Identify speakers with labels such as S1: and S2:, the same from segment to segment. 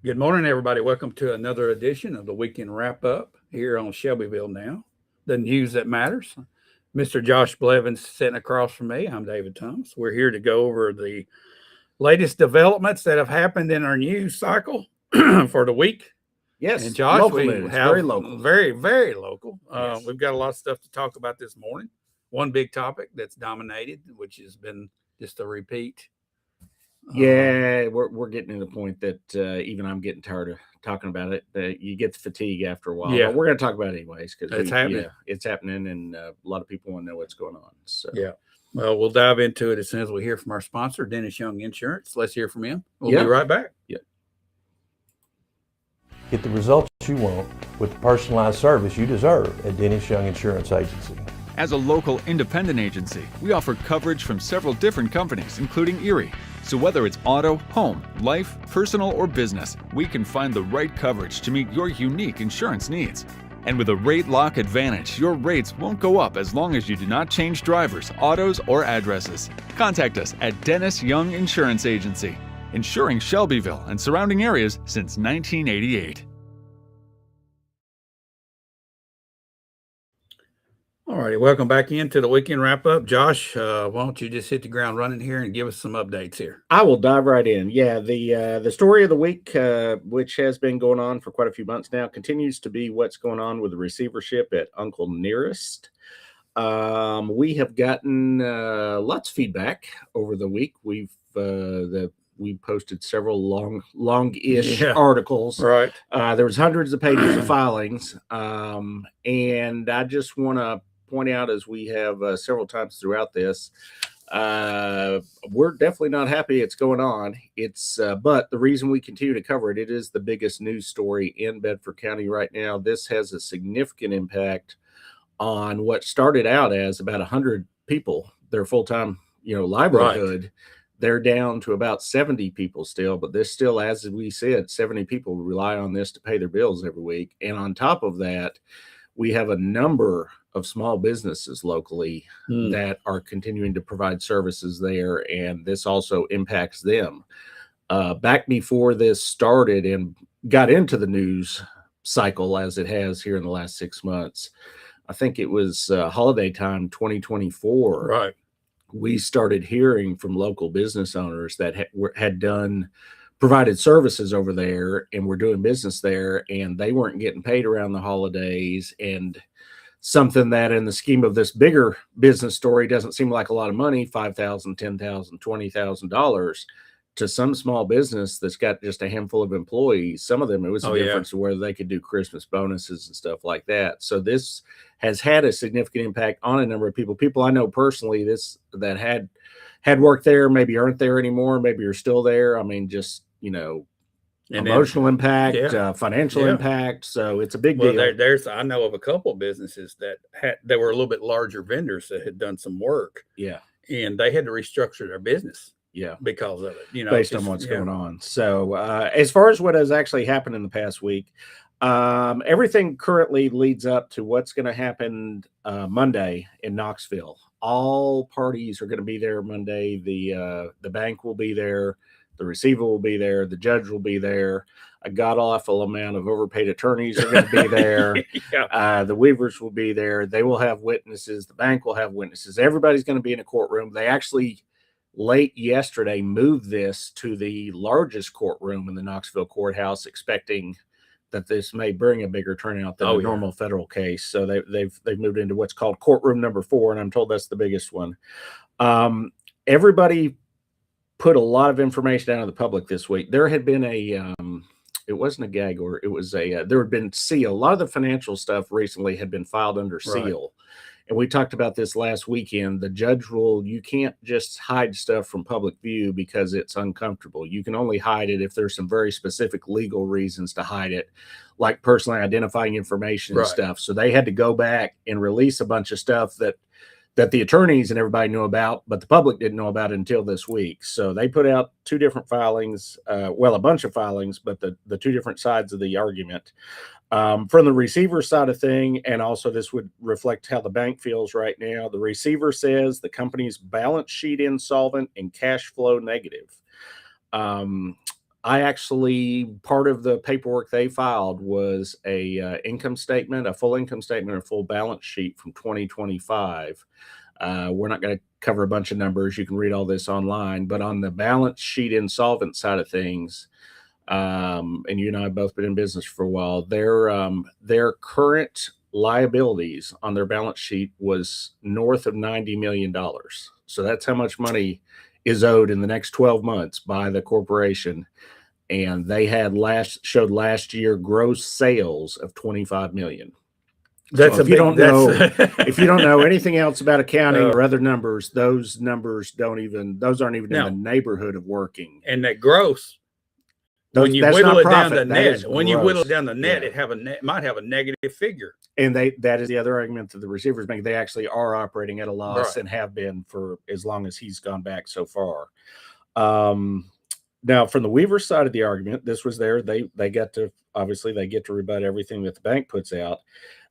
S1: Good morning, everybody. Welcome to another edition of the Weekend Wrap Up here on Shelbyville Now, the news that matters. Mr. Josh Blevins sitting across from me. I'm David Thomas. We're here to go over the latest developments that have happened in our news cycle for the week. And
S2: Yes,
S1: Josh,
S2: local
S1: we
S2: news,
S1: have
S2: very local.
S1: very local.
S2: Yes.
S1: We've got a lot of stuff to talk about this morning. One big topic that's dominated, which has been just a repeat.
S2: Yeah, we're getting to the point that even I'm getting tired of talking about it. You get the fatigue after a while.
S1: Yeah.
S2: But we're going to talk about it anyways because
S1: It's happening.
S2: it's happening, and a lot of people want to know what's going on. So
S1: Yeah. Well, we'll dive into it as soon as we hear from our sponsor, Dennis Young Insurance. Let's hear from him. We'll
S2: Yeah.
S1: be right back.
S3: Get the results you want with the personalized service you deserve at Dennis Young Insurance Agency.
S4: As a local independent agency, we offer coverage from several different companies, including Erie. So whether it's auto, home, life, personal, or business, we can find the right coverage to meet your unique insurance needs. And with a rate lock advantage, your rates won't go up as long as you do not change drivers, autos, or addresses. Contact us at Dennis Young Insurance Agency, insuring Shelbyville and surrounding areas since 1988.
S1: All righty. Welcome back into the weekend wrap up. Josh, why don't you just hit the ground running here and give us some updates here?
S2: I will dive right in. Yeah, the story of the week, which has been going on for quite a few months now, continues to be what's going on with the receivership at Uncle Nearest. We have gotten lots of feedback over the week. We posted several long-ish articles.
S1: Right.
S2: There was hundreds of pages of filings, and I just want to point out, as we have several times throughout this, we're definitely not happy it's going on. But the reason we continue to cover it, it is the biggest news story in Bedford County right now. This has a significant impact on what started out as about 100 people, their full-time, livelihood. Right. They're down to about 70 people still, but there's still, as we said, 70 people rely on this to pay their bills every week. And on top of that, we have a number of small businesses locally that are continuing to provide services there, and this also impacts them. Back before this started and got into the news cycle as it has here in the last 6 months, I think it was holiday time 2024.
S1: Right.
S2: We started hearing from local business owners that had provided services over there and were doing business there, and they weren't getting paid around the holidays. And something that in the scheme of this bigger business story doesn't seem like a lot of money, $5,000, $10,000, $20,000 to some small business that's got just a handful of employees. Some of them, it was a difference of where they could do Christmas bonuses and stuff like that. So this has had a significant impact on a number of people I know personally that had worked there, maybe aren't there anymore, maybe are still there. I mean, just, emotional impact, financial impact. So it's a big deal.
S1: I know of a couple of businesses that were a little bit larger vendors that had done some work.
S2: Yeah.
S1: And they had to restructure their business.
S2: Yeah.
S1: Because of it,
S2: based on what's going on. So as far as what has actually happened in the past week, everything currently leads up to what's going to happen Monday in Knoxville. All parties are going to be there Monday. The bank will be there. The receiver will be there. The judge will be there. A god-awful amount of overpaid attorneys are going to be there. The Weavers will be there. They will have witnesses. The bank will have witnesses. Everybody's going to be in a courtroom. They actually, late yesterday, moved this to the largest courtroom in the Knoxville courthouse, expecting that this may bring a bigger turnout than a normal federal case. So they've moved into what's called courtroom number 4, and I'm told that's the biggest one. Everybody put a lot of information out of the public this week. There had been it wasn't a gag order. It was there had been seal. A lot of the financial stuff recently had been filed under seal. And we talked about this last weekend. The judge ruled you can't just hide stuff from public view because it's uncomfortable. You can only hide it if there's some very specific legal reasons to hide it, like personally identifying information and stuff. So they had to go back and release a bunch of stuff that the attorneys and everybody knew about, but the public didn't know about it until this week. So they put out 2 different filings, a bunch of filings, but the 2 different sides of the argument. From the receiver side of thing, and also this would reflect how the bank feels right now, the receiver says the company's balance sheet insolvent and cash flow negative. I actually, part of the paperwork they filed was a income statement, a full income statement, a full balance sheet from 2025. We're not going to cover a bunch of numbers. You can read all this online, but on the balance sheet insolvent side of things, and you and I have both been in business for a while, their current liabilities on their balance sheet was north of $90 million. So that's how much money is owed in the next 12 months by the corporation. And they had showed last year gross sales of 25 million.
S1: That's
S2: so if you don't know,
S1: if
S2: if you don't know anything else about accounting or other numbers, those numbers aren't even in the neighborhood of working.
S1: And that gross, when you
S2: That's
S1: whittle
S2: not
S1: it down
S2: profit,
S1: the
S2: that
S1: net,
S2: is
S1: when you whittle it
S2: gross.
S1: down the net,
S2: Yeah.
S1: it might have a negative figure.
S2: And that is the other argument that the receivers make. They actually are operating at a loss
S1: Right.
S2: and have been for as long as he's gone back so far. Now, from the Weaver side of the argument, this was there. They get to rebut everything that the bank puts out.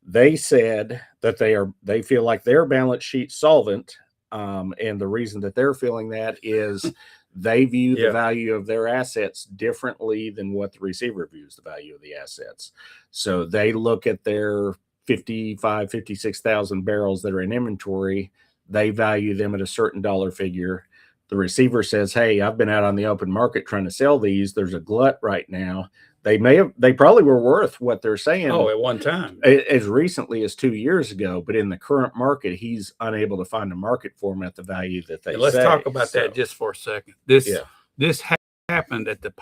S2: They said that they feel like their balance sheet solvent, and the reason that they're feeling that is they view the value of their assets differently than what the receiver views the value of the assets. So they look at their 56,000 barrels that are in inventory. They value them at a certain dollar figure. The receiver says, hey, I've been out on the open market trying to sell these. There's a glut right now. They probably were worth what they're saying.
S1: Oh, at one time.
S2: As recently as 2 years ago, but in the current market, he's unable to find a market for them at the value that they
S1: Let's
S2: say.
S1: talk about that just for a second. This happened at the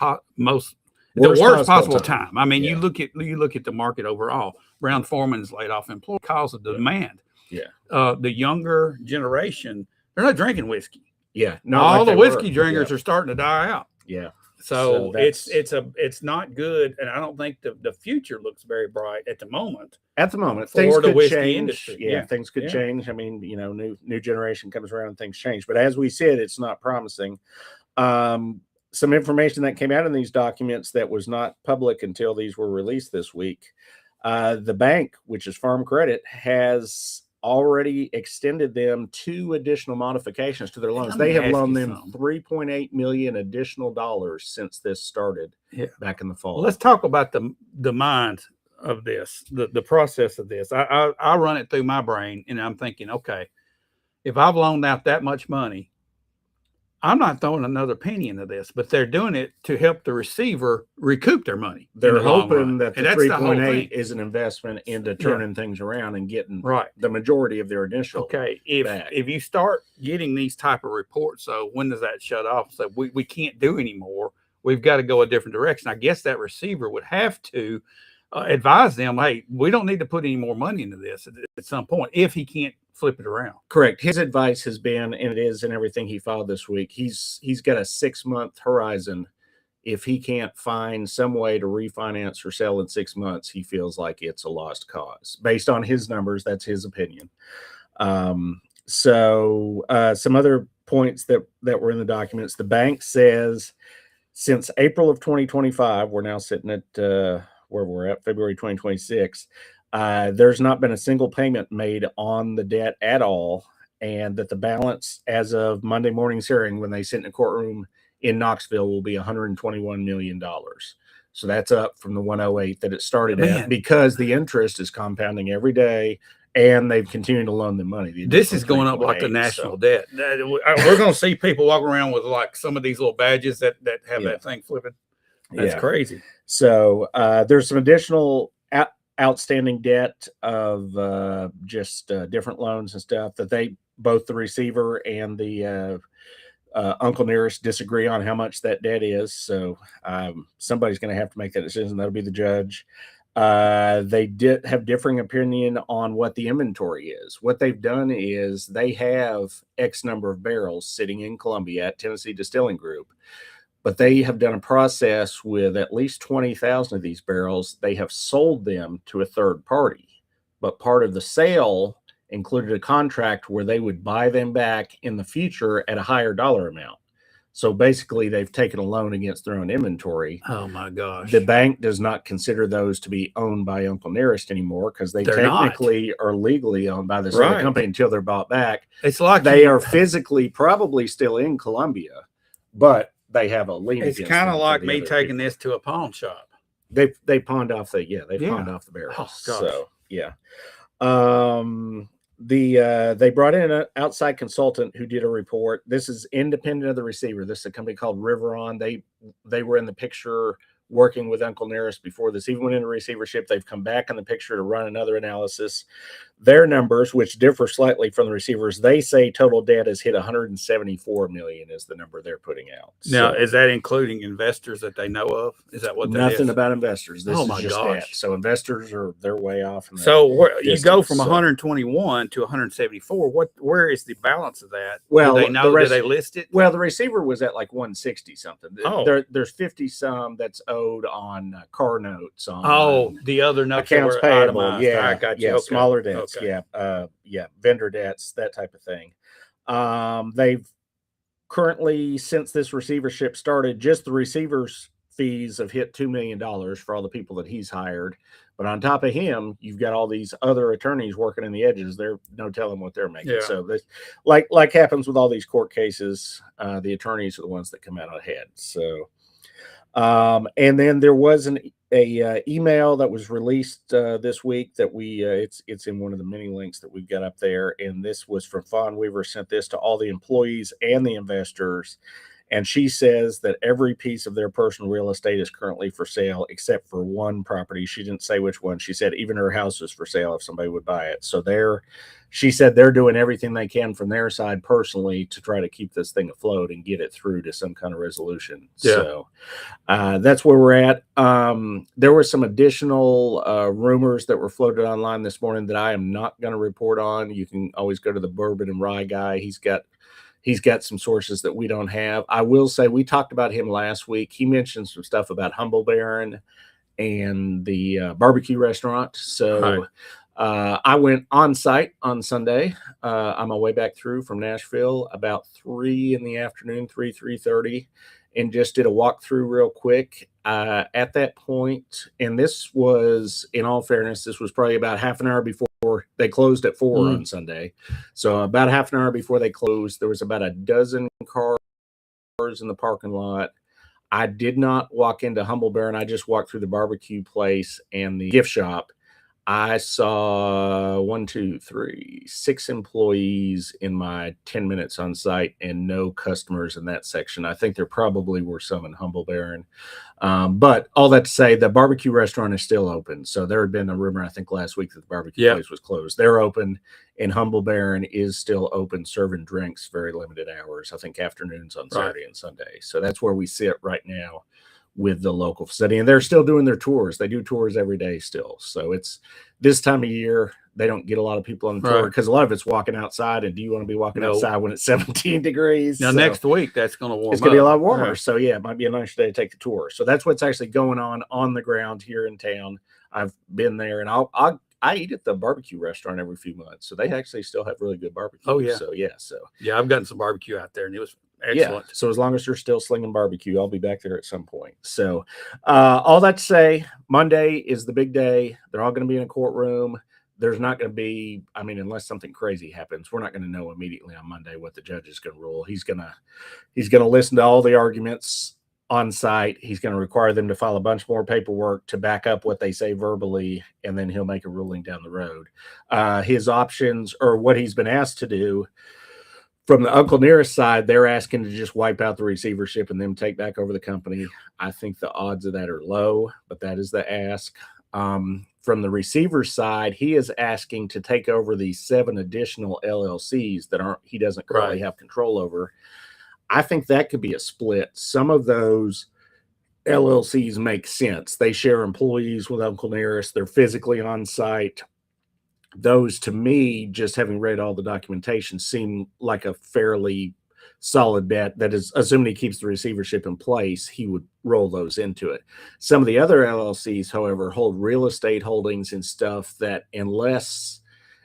S1: worst possible time. I mean, you look at the market overall. Brown Forman's laid off employees because of the demand.
S2: Yeah.
S1: The younger generation, they're not drinking whiskey.
S2: Yeah.
S1: All the whiskey drinkers are starting to die out.
S2: Yeah.
S1: So it's not good, and I don't think the future looks very bright at the moment.
S2: At the moment,
S1: for
S2: things
S1: the
S2: could
S1: whiskey
S2: change.
S1: industry.
S2: Yeah, things could change. I mean, new generation comes around and things change. But as we said, it's not promising. Some information that came out in these documents that was not public until these were released this week. The bank, which is Farm Credit, has already extended them 2 additional modifications to their loans. They have loaned them $3.8 million additional dollars since this started back in the fall.
S1: Well, let's talk about the mind of this, the process of this. I run it through my brain, and I'm thinking, okay, if I've loaned out that much money, I'm not throwing another penny into this, but they're doing it to help the receiver recoup their money.
S2: They're hoping that the 3.8 is an investment into turning things around and getting the majority of their initial.
S1: Okay, if you start getting these type of reports, so when does that shut off? So we can't do anymore. We've got to go a different direction. I guess that receiver would have to advise them, hey, we don't need to put any more money into this at some point if he can't flip it around.
S2: Correct. His advice has been, and it is in everything he filed this week, he's got a 6-month horizon. If he can't find some way to refinance or sell in 6 months, he feels like it's a lost cause. Based on his numbers, that's his opinion. So some other points that were in the documents. The bank says since April of 2025, we're now sitting at where we're at, February 2026, there's not been a single payment made on the debt at all, and that the balance as of Monday morning's hearing, when they sit in a courtroom in Knoxville, will be $121 million. So that's up from the 108 that it started at, because the interest is compounding every day, and they've continued to loan them money.
S1: This is going up like the national debt. We're going to see people walking around with like some of these little badges that have that thing flipping. That's crazy.
S2: So there's some additional outstanding debt of just different loans and stuff that both the receiver and the Uncle Nearest disagree on how much that debt is. So somebody's going to have to make that decision. That'll be the judge. They did have differing opinion on what the inventory is. What they've done is they have X number of barrels sitting in Columbia at Tennessee Distilling Group, but they have done a process with at least 20,000 of these barrels. They have sold them to a third party, but part of the sale included a contract where they would buy them back in the future at a higher dollar amount. So basically, they've taken a loan against their own inventory.
S1: Oh my gosh!
S2: The bank does not consider those to be owned by Uncle Nearest anymore, because they're technically are legally owned by this other company until they're bought back.
S1: It's like
S2: they are physically probably still in Columbia, but they have a lien.
S1: It's
S2: against
S1: kind
S2: them
S1: of
S2: for
S1: like
S2: the
S1: me
S2: other
S1: taking
S2: people.
S1: this to a pawn shop.
S2: They pawned off the pawned off the barrels.
S1: Oh, gosh.
S2: So yeah. They brought in an outside consultant who did a report. This is independent of the receiver. This is a company called Riveron. They were in the picture working with Uncle Nearest before this even went into receivership. They've come back in the picture to run another analysis. Their numbers, which differ slightly from the receivers, they say total debt has hit 174 million is the number they're putting out.
S1: Now,
S2: So,
S1: is that including investors that they know of? Is that what that
S2: nothing
S1: is?
S2: about investors. This
S1: Oh,
S2: is
S1: my
S2: just
S1: gosh.
S2: debt. So investors they're way off. In
S1: So you go
S2: distance,
S1: from
S2: so.
S1: 121 to 174. Where is the balance of that?
S2: Well,
S1: do they
S2: the
S1: know?
S2: rest-
S1: Do they list it?
S2: Well, the receiver was at like 160 something.
S1: Oh.
S2: There's 50 some that's owed on car notes. On
S1: The other notes that
S2: accounts
S1: were
S2: payable.
S1: itemized.
S2: Yeah,
S1: I got you.
S2: yeah,
S1: Okay.
S2: smaller debts.
S1: Okay.
S2: Yeah, vendor debts, that type of thing. They've currently, since this receivership started, just the receivers' fees have hit $2 million for all the people that he's hired. But on top of him, you've got all these other attorneys working in the edges. They're no telling what they're making.
S1: Yeah.
S2: So this, like happens with all these court cases, the attorneys are the ones that come out ahead. So, and then there was an email that was released this week that we it's in one of the many links that we've got up there, and this was from Fawn Weaver. Sent this to all the employees and the investors, and she says that every piece of their personal real estate is currently for sale except for one property. She didn't say which one. She said even her house is for sale if somebody would buy it. So she said they're doing everything they can from their side personally to try to keep this thing afloat and get it through to some kind of resolution.
S1: Yeah.
S2: So that's where we're at. There were some additional rumors that were floated online this morning that I am not going to report on. You can always go to the Bourbon and Rye guy. He's got some sources that we don't have. I will say we talked about him last week. He mentioned some stuff about Humble Baron and the barbecue restaurant. So
S1: Right.
S2: I went on site on Sunday on my way back through from Nashville about 3 in the afternoon, 3:30, and just did a walkthrough real quick. At that point, and this was, in all fairness, this was probably about half an hour before they closed at 4 on Sunday. So about half an hour before they closed, there was about a dozen cars in the parking lot. I did not walk into Humble Baron. I just walked through the barbecue place and the gift shop. I saw 6 employees in my 10 minutes on site and no customers in that section. I think there probably were some in Humble Baron. But all that to say, the barbecue restaurant is still open. So there had been a rumor, I think last week, that the barbecue place was closed. They're open, and Humble Baron is still open, serving drinks, very limited hours, I think afternoons on Saturday and Sunday. So that's where we sit right now with the local facility, and they're still doing their tours. They do tours every day still. So it's this time of year, they don't get a lot of people on the tour because a lot of it's walking outside. And do you want to be walking outside when it's 17 degrees?
S1: Now, next week, that's going to warm up.
S2: It's going to be a lot warmer. So yeah, it might be a nice day to take the tour. So that's what's actually going on the ground here in town. I've been there, and I eat at the barbecue restaurant every few months. So they actually still have really good barbecue.
S1: Oh, yeah.
S2: So
S1: Yeah, I've gotten some barbecue out there, and it was excellent.
S2: yeah. So as long as they're still slinging barbecue, I'll be back there at some point. So all that to say, Monday is the big day. They're all going to be in a courtroom. There's not going to be, unless something crazy happens, we're not going to know immediately on Monday what the judge is going to rule. He's going to listen to all the arguments on site. He's going to require them to file a bunch more paperwork to back up what they say verbally, and then he'll make a ruling down the road. His options, or what he's been asked to do, from the Uncle Nearest side, they're asking to just wipe out the receivership and then take back over the company. I think the odds of that are low, but that is the ask. From the receiver's side, he is asking to take over the 7 additional LLCs that he doesn't currently have control over. I think that could be a split. Some of those LLCs make sense. They share employees with Uncle Nearest. They're physically on site. Those, to me, just having read all the documentation, seem like a fairly solid bet. That is, assuming he keeps the receivership in place, he would roll those into it. Some of the other LLCs, however, hold real estate holdings and stuff that unless,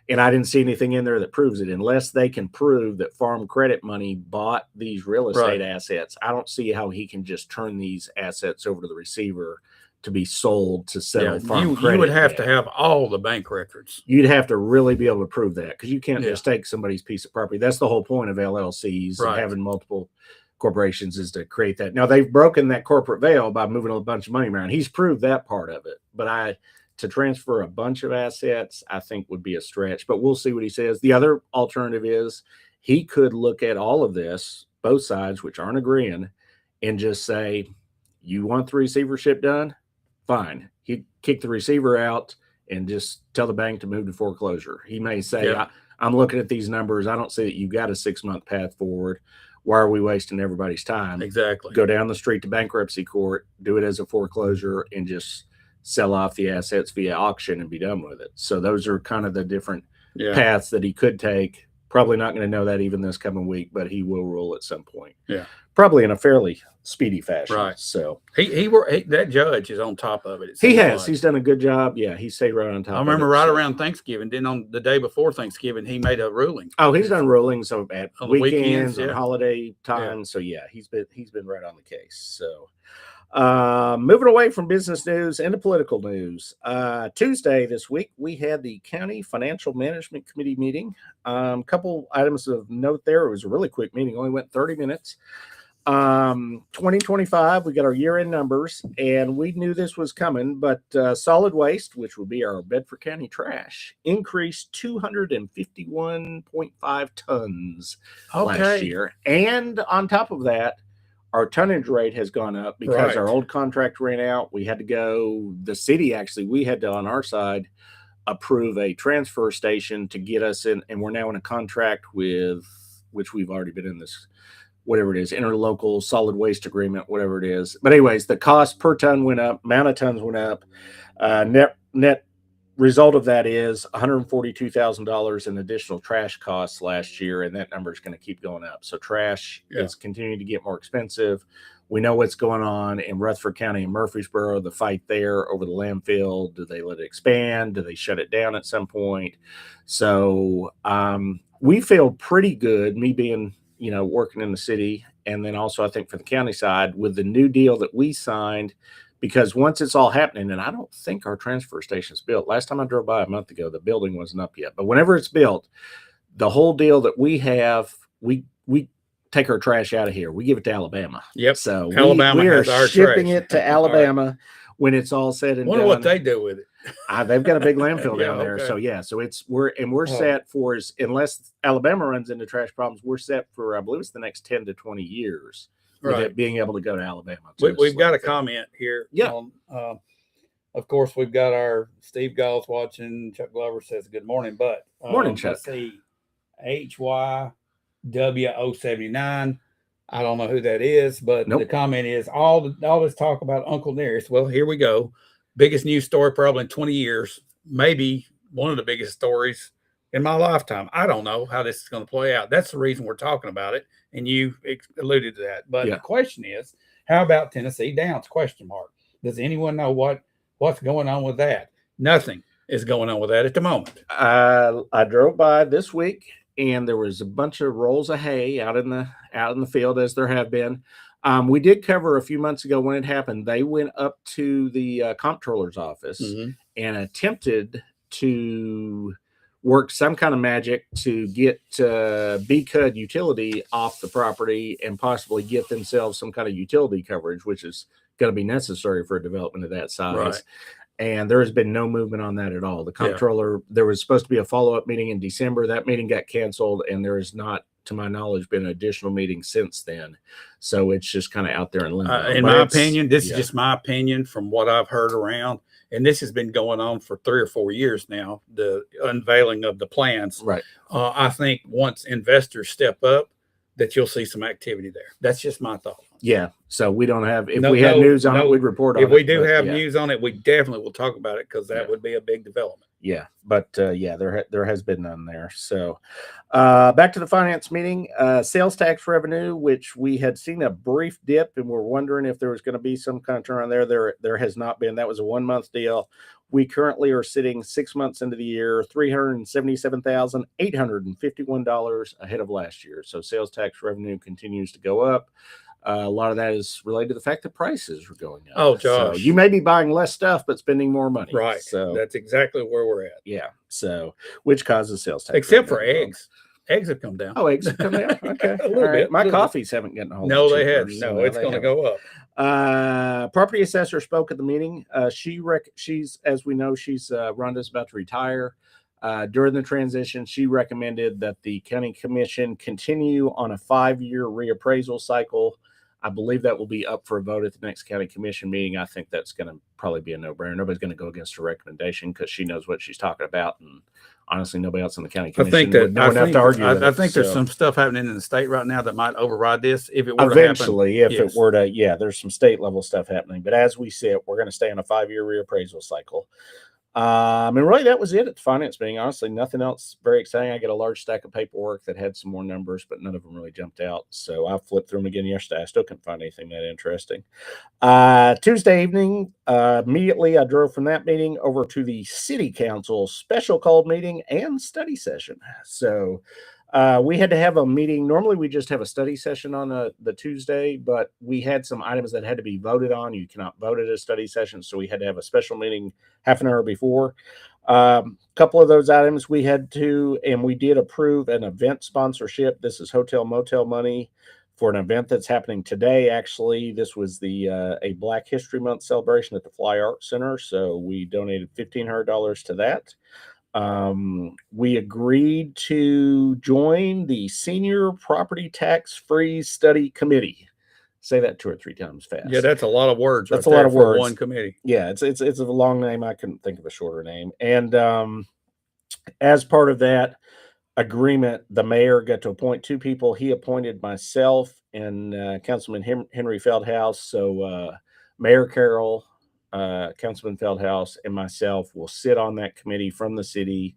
S2: and I didn't see anything in there that proves it, unless they can prove that Farm Credit Money bought these real estate assets, I don't see how he can just turn these assets over to the receiver to be sold to settle Farm Credit.
S1: You would have
S2: debt.
S1: to have all the bank records.
S2: You'd have to really be able to prove that, because you can't just take somebody's piece of property. That's the whole point of LLCs and having multiple corporations is to create that. Now they've broken that corporate veil by moving a bunch of money around. He's proved that part of it, but to transfer a bunch of assets, I think would be a stretch, but we'll see what he says. The other alternative is he could look at all of this, both sides, which aren't agreeing, and just say, you want the receivership done? Fine. He'd kick the receiver out and just tell the bank to move to foreclosure. He may say,
S1: Yeah.
S2: I'm looking at these numbers. I don't see that you've got a 6-month path forward. Why are we wasting everybody's time?
S1: Exactly.
S2: Go down the street to bankruptcy court, do it as a foreclosure, and just sell off the assets via auction and be done with it. So those are kind of the different
S1: Yeah.
S2: paths that he could take. Probably not going to know that even this coming week, but he will rule at some point.
S1: Yeah.
S2: Probably in a fairly speedy fashion.
S1: Right.
S2: So
S1: That judge is on top of it.
S2: he
S1: seems
S2: has.
S1: like.
S2: He's done a good job. Yeah, he stayed right on top.
S1: I remember
S2: of it,
S1: right
S2: so.
S1: around Thanksgiving. Then on the day before Thanksgiving, he made a ruling.
S2: Oh, he's done rulings at
S1: On the
S2: weekends,
S1: weekends,
S2: on
S1: yeah.
S2: holiday time. So yeah, he's been right on the case. So moving away from business news into political news. Tuesday this week we had the County Financial Management Committee meeting. Couple items of note there. It was a really quick meeting, only went 30 minutes. 2025, we got our year-end numbers, and we knew this was coming, but solid waste, which would be our Bedford County trash, increased 251.5 tons last year. And on top of that, our tonnage rate has gone up because
S1: Right.
S2: our old contract ran out. We had to go, the city actually, we had to, on our side, approve a transfer station to get us in, and we're now in a contract with, which we've already been in this, whatever it is, interlocal solid waste agreement, whatever it is. But anyways, the cost per ton went up, amount of tons went up. Net result of that is $142,000 in additional trash costs last year, and that number is going to keep going up. So trash is continuing to get more expensive. We know what's going on in Rutherford County and Murfreesboro, the fight there over the landfill. Do they let it expand? Do they shut it down at some point? So we feel pretty good, me being working in the city. And then also I think for the county side with the new deal that we signed, because once it's all happening, and I don't think our transfer station is built. Last time I drove by a month ago, the building wasn't up yet, but whenever it's built, the whole deal that we have, we take our trash out of here. We give it to Alabama.
S1: Yep.
S2: So
S1: Alabama
S2: we are
S1: has our
S2: shipping
S1: trash.
S2: it to Alabama when it's all said and
S1: Wonder
S2: done.
S1: what they do with it.
S2: They've got a big landfill
S1: Yeah,
S2: down there.
S1: okay.
S2: So yeah, so we're set for, unless Alabama runs into trash problems, we're set for, I believe it's the next 10 to 20 years with
S1: Right.
S2: it being able to go to Alabama. to
S1: We've got a
S2: landfill.
S1: comment here.
S2: Yeah.
S1: Of course, we've got our Steve Gall's watching. Chuck Glover says good morning, but
S2: Morning, Chuck.
S1: Let's see, HYW079. I don't know who that is, but
S2: Nope.
S1: the comment is all this talk about Uncle Nearest. Well, here we go. Biggest news story probably in 20 years, maybe one of the biggest stories in my lifetime. I don't know how this is going to play out. That's the reason we're talking about it, and you alluded to that. But
S2: Yeah.
S1: the question is, how about Tennessee Downs? Question mark. Does anyone know what's going on with that? Nothing is going on with that at the moment.
S2: I drove by this week and there was a bunch of rolls of hay out in the field, as there have been. We did cover a few months ago when it happened. They went up to the comptroller's office and attempted to work some kind of magic to get BCUD utility off the property and possibly get themselves some kind of utility coverage, which is going to be necessary for a development of that size.
S1: Right.
S2: And there has been no movement on that at all. The comptroller, there was supposed to be a follow-up meeting in December. That meeting got canceled, and there has not, to my knowledge, been an additional meeting since then. So it's just kind of out there in limbo.
S1: In
S2: But
S1: my
S2: it's-
S1: opinion, this
S2: yeah.
S1: is just my opinion from what I've heard around, and this has been going on for 3 or 4 years now, the unveiling of the plans.
S2: Right.
S1: I think once investors step up, that you'll see some activity there. That's just my thought.
S2: Yeah. So we don't have, if
S1: No,
S2: we had
S1: no,
S2: news on
S1: no.
S2: it, we'd report on it.
S1: If we do
S2: but
S1: have
S2: yeah.
S1: news on it, we definitely will talk about it because that
S2: Yeah.
S1: would be a big development.
S2: Yeah, but yeah, there has been none there. So back to the finance meeting, sales tax revenue, which we had seen a brief dip and we're wondering if there was going to be some kind of turn on there. There has not been. That was a 1 month deal. We currently are sitting 6 months into the year, $377,851 ahead of last year. So sales tax revenue continues to go up. A lot of that is related to the fact that prices are going up.
S1: Oh,
S2: So
S1: Josh.
S2: you may be buying less stuff, but spending more money.
S1: Right.
S2: So
S1: That's exactly where we're at.
S2: yeah. So which causes sales tax.
S1: Except for
S2: revenue to go up.
S1: eggs. eggs have come down.
S2: Oh, eggs have come down. Okay.
S1: A little
S2: All right.
S1: bit,
S2: My
S1: little bit.
S2: coffees haven't gotten a whole
S1: No,
S2: lot
S1: they
S2: cheaper,
S1: haven't.
S2: so
S1: No,
S2: now
S1: it's
S2: they
S1: going to
S2: have.
S1: go up.
S2: Property assessor spoke at the meeting. She's, as we know, Rhonda's about to retire. During the transition, she recommended that the county commission continue on a 5-year reappraisal cycle. I believe that will be up for a vote at the next county commission meeting. I think that's going to probably be a no-brainer. Nobody's going to go against her recommendation because she knows what she's talking about, and honestly, nobody else in the county
S1: I
S2: commission
S1: think that
S2: would know enough to argue with
S1: I
S2: it,
S1: think there's
S2: so.
S1: some stuff happening in the state right now that might override this if it were
S2: Eventually,
S1: to happen.
S2: if
S1: Yes.
S2: it were to, yeah, there's some state level stuff happening. But as we sit, we're going to stay on a 5-year reappraisal cycle. And really, that was it at the finance meeting. Honestly, nothing else very exciting. I got a large stack of paperwork that had some more numbers, but none of them really jumped out. So I flipped through them again yesterday. I still couldn't find anything that interesting. Tuesday evening, immediately I drove from that meeting over to the city council special called meeting and study session. So we had to have a meeting. Normally we just have a study session on the Tuesday, but we had some items that had to be voted on. You cannot vote at a study session. So we had to have a special meeting half an hour before. Couple of those items we had to, and we did approve an event sponsorship. This is hotel motel money for an event that's happening today. Actually, this was a Black History Month celebration at the Fly Art Center. So we donated $1,500 to that. We agreed to join the Senior Property Tax Freeze Study Committee. Say that 2 or 3 times fast.
S1: Yeah, that's a lot of words.
S2: That's
S1: right
S2: a lot
S1: there
S2: of
S1: for
S2: words.
S1: one committee.
S2: Yeah, it's a long name. I couldn't think of a shorter name. And as part of that agreement, the mayor got to appoint 2 people. He appointed myself and Councilman Henry Feldhaus. So Mayor Carroll, Councilman Feldhaus, and myself will sit on that committee from the city.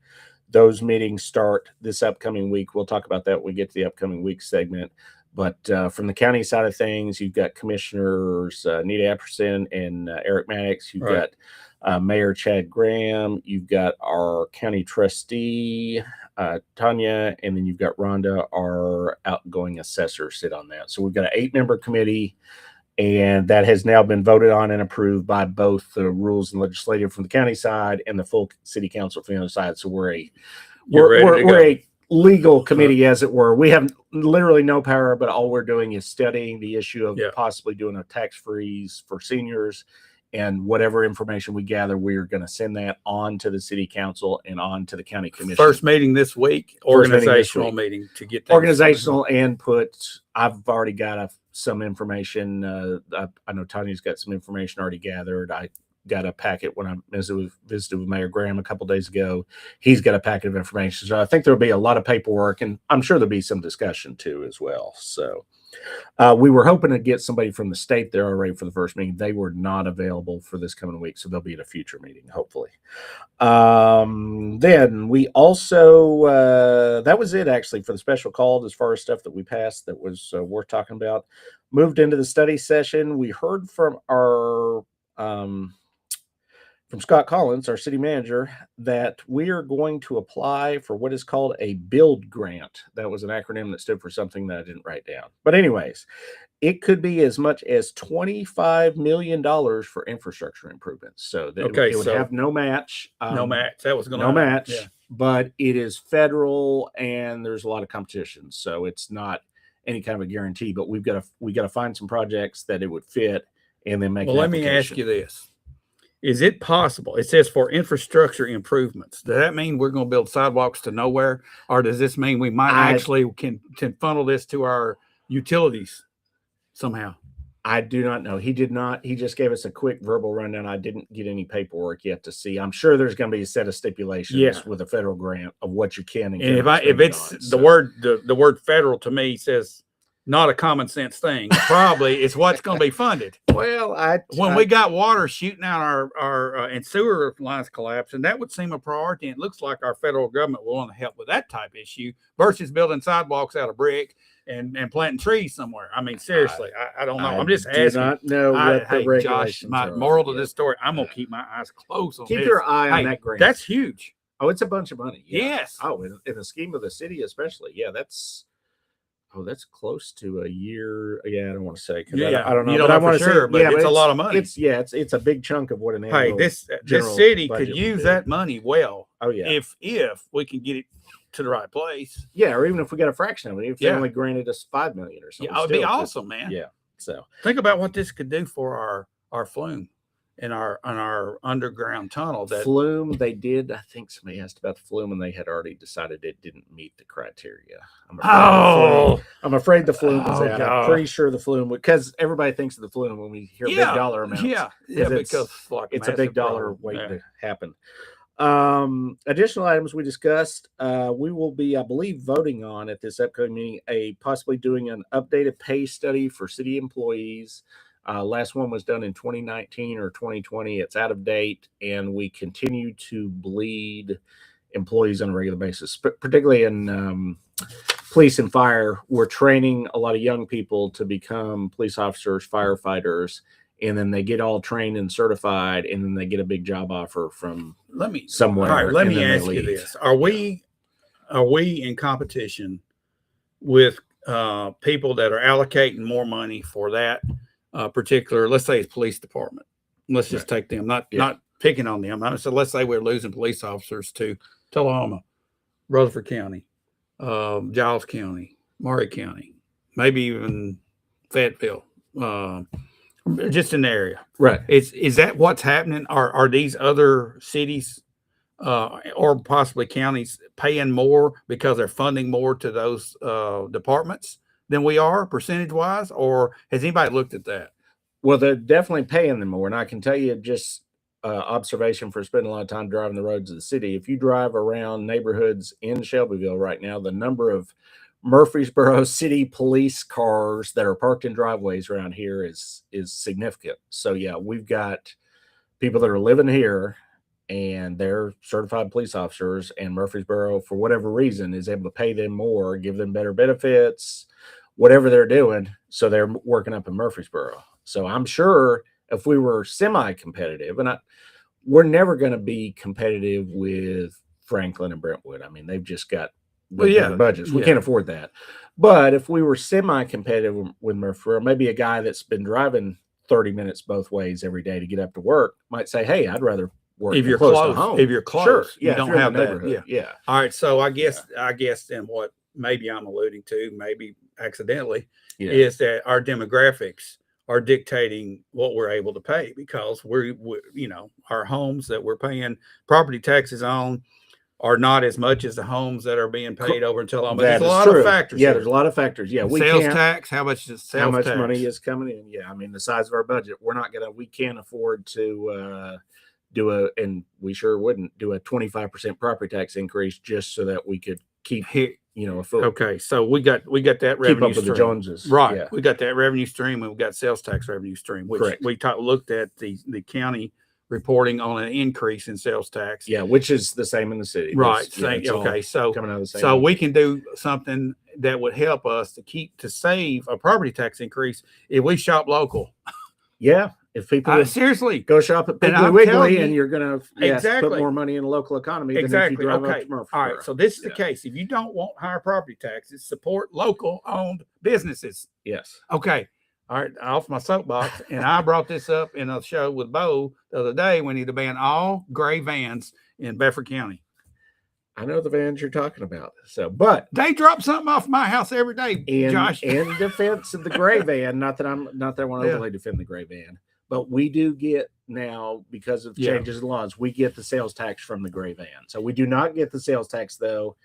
S2: Those meetings start this upcoming week. We'll talk about that when we get to the upcoming week segment. But from the county side of things, you've got Commissioners Nita Epperson and Eric Maddox. You've got Mayor Chad Graham. You've got our county trustee, Tanya, and then you've got Rhonda, our outgoing assessor, sit on that. So we've got an 8-member committee, and that has now been voted on and approved by both the rules and legislative from the county side and the full city council from the other side. So we're a legal committee, as it were. We have literally no power, but all we're doing is studying the issue of possibly doing a tax freeze for seniors, and whatever information we gather, we're going to send that on to the city council and on to the county commission.
S1: First meeting this week, organizational meeting to get
S2: organizational input. I've already got some information. I know Tanya's got some information already gathered. I got a packet when I visited with Mayor Graham a couple days ago. He's got a packet of information. So I think there'll be a lot of paperwork, and I'm sure there'll be some discussion too as well. So we were hoping to get somebody from the state there already for the first meeting. They were not available for this coming week, so they'll be at a future meeting, hopefully. Then we also, that was it actually for the special call as far as stuff that we passed that was worth talking about. Moved into the study session. We heard from our, from Scott Collins, our city manager, that we are going to apply for what is called a build grant. That was an acronym that stood for something that I didn't write down. But anyways, it could be as much as $25 million for infrastructure improvements. So that it would have no match.
S1: No match. That was going to
S2: no match.
S1: Yeah.
S2: But it is federal, and there's a lot of competition. So it's not any kind of a guarantee. But we got to find some projects that it would fit, and then make.
S1: Well, let me ask you this. Is it possible? It says for infrastructure improvements. Does that mean we're going to build sidewalks to nowhere? Or does this mean we might actually can funnel this to our utilities somehow?
S2: I do not know. He did not. He just gave us a quick verbal rundown. I didn't get any paperwork yet to see. I'm sure there's going to be a set of stipulations with a federal grant of what you can.
S1: And if it's the word federal to me says not a common sense thing. Probably it's what's going to be funded.
S2: Well,
S1: when we got water shooting out our and sewer lines collapsing, that would seem a priority. And it looks like our federal government will want to help with that type issue versus building sidewalks out of brick and planting trees somewhere. I mean, seriously, I don't know. I'm just asking.
S2: Do not know what the regulations
S1: Josh, my
S2: are.
S1: moral to this story, I'm going to keep my eyes closed on
S2: Keep
S1: this.
S2: your eye on that grant.
S1: That's huge.
S2: Oh, it's a bunch of money. Yeah.
S1: Yes.
S2: Oh, in the scheme of the city, especially. Yeah, that's. that's close to a year. Yeah, I don't want to say because
S1: Yeah,
S2: I don't know.
S1: you don't
S2: but I
S1: know for
S2: want to
S1: sure,
S2: say,
S1: but
S2: yeah,
S1: it's a lot of money.
S2: It's a big chunk of what an
S1: Hey,
S2: annual
S1: this
S2: general
S1: city could
S2: budget would
S1: use
S2: be.
S1: that money well
S2: Oh yeah,
S1: if we can get it to the right place.
S2: yeah, or even if we got a fraction of it, if they
S1: Yeah.
S2: only granted us $5 million or something.
S1: Yeah, it would be
S2: still,
S1: awesome, man.
S2: Yeah. So
S1: Think about what this could do for our flume and our underground tunnel. That
S2: Flume, they did. I think somebody asked about the Flume, and they had already decided it didn't meet the criteria. I'm afraid the Flume is
S1: Oh,
S2: out.
S1: God.
S2: I'm pretty sure the Flume, because everybody thinks of the Flume when we hear big dollar amounts.
S1: Yeah,
S2: it's-
S1: because like
S2: It's a big
S1: massive
S2: dollar
S1: problem.
S2: waiting
S1: Yeah.
S2: to happen. Additional items we discussed. We will be, I believe, voting on at this upcoming meeting possibly doing an updated pay study for city employees. Last one was done in 2019 or 2020. It's out of date, and we continue to bleed employees on a regular basis, particularly in police and fire. We're training a lot of young people to become police officers, firefighters, and then they get all trained and certified, and then they get a big job offer from somewhere.
S1: All right, let
S2: and
S1: me
S2: then they
S1: ask you
S2: leave.
S1: this: Are we in competition with people that are allocating more money for that particular? Let's say it's police department. Let's just take them. Not picking on them. So let's say we're losing police officers to Tullahoma, Rutherford County, Giles County, Maury County, maybe even Fayetteville. Just in the area,
S2: Right.
S1: Is that what's happening? Are these other cities or possibly counties paying more because they're funding more to those departments than we are percentage wise? Or has anybody looked at that?
S2: Well, they're definitely paying them more. And I can tell you just observation for spending a lot of time driving the roads of the city. If you drive around neighborhoods in Shelbyville right now, the number of Murfreesboro City police cars that are parked in driveways around here is significant. So yeah, we've got people that are living here and they're certified police officers, and Murfreesboro, for whatever reason, is able to pay them more, give them better benefits, whatever they're doing. So they're working up in Murfreesboro. So I'm sure if we were semi-competitive, and we're never going to be competitive with Franklin and Brentwood. I mean, they've just got budgets. We can't afford that. But if we were semi-competitive with Murfreesboro, maybe a guy that's been driving 30 minutes both ways every day to get up to work might say, "Hey, I'd rather work
S1: If you're
S2: close
S1: close
S2: to home."
S1: If you're close,
S2: sure.
S1: you
S2: Yeah,
S1: don't
S2: if you're in
S1: have
S2: the
S1: that.
S2: neighborhood.
S1: Yeah.
S2: Yeah.
S1: All right. So I guess then what maybe I'm alluding to, maybe accidentally, is that our demographics are dictating what we're able to pay, because we our homes that we're paying property taxes on are not as much as the homes that are being paid over in Tullahoma. There's a lot of factors.
S2: Yeah,
S1: here.
S2: there's a lot of factors. Yeah, we
S1: sales
S2: can't.
S1: tax. How much is sales
S2: How much
S1: tax?
S2: money is coming in? Yeah, I mean the size of our budget. We can't afford to and we sure wouldn't do a 25% property tax increase just so that we could keep a foot.
S1: Okay, so we got that revenue
S2: Keep up with
S1: stream.
S2: the Joneses,
S1: right?
S2: Yeah.
S1: We got that revenue stream, and we got sales tax revenue stream, which
S2: Correct.
S1: we looked at the county reporting on an increase in sales tax.
S2: Yeah, which is the same in the city,
S1: Right.
S2: It's all
S1: Okay, so
S2: coming out of the same.
S1: so we can do something that would help us to save a property tax increase if we shop local.
S2: Yeah, if people would
S1: Seriously,
S2: go shop at
S1: And
S2: Piggly
S1: I'm telling
S2: Wiggly,
S1: you-
S2: and you're gonna put
S1: Exactly.
S2: more money in the local economy than if you
S1: exactly.
S2: drive up
S1: Okay.
S2: to Murfreesboro.
S1: All right. So this is the
S2: Yeah.
S1: case. If you don't want higher property taxes, support local owned businesses.
S2: Yes.
S1: Okay. All right. Off my soapbox. And I brought this up in a show with Bo the other day. We need to ban all gray vans in Bedford County.
S2: I know the vans you're talking about. So, but
S1: They drop something off my house every day, Josh.
S2: in defense of the gray van, not that I want to overly defend the gray van, but we do get now, because of changes in laws, we get the sales tax from the gray van. So we do not get the sales tax though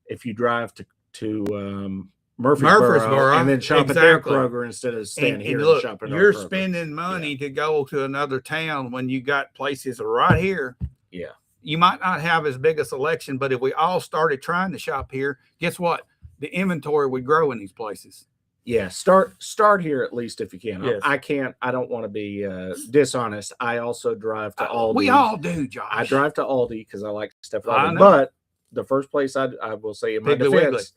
S2: if you drive to Murfreesboro and then shop at their Kroger instead of staying here and shopping.
S1: You're spending money to go to another town when you got places right here.
S2: Yeah.
S1: You might not have as big a selection, but if we all started trying to shop here, guess what? The inventory would grow in these places.
S2: Yeah, start here at least if you can.
S1: Yes.
S2: I don't want to be dishonest. I also drive to Aldi.
S1: We all do, Josh.
S2: I drive to Aldi because I like stuff.
S1: I know.
S2: But the first place I will say in my
S1: Piggly
S2: defense,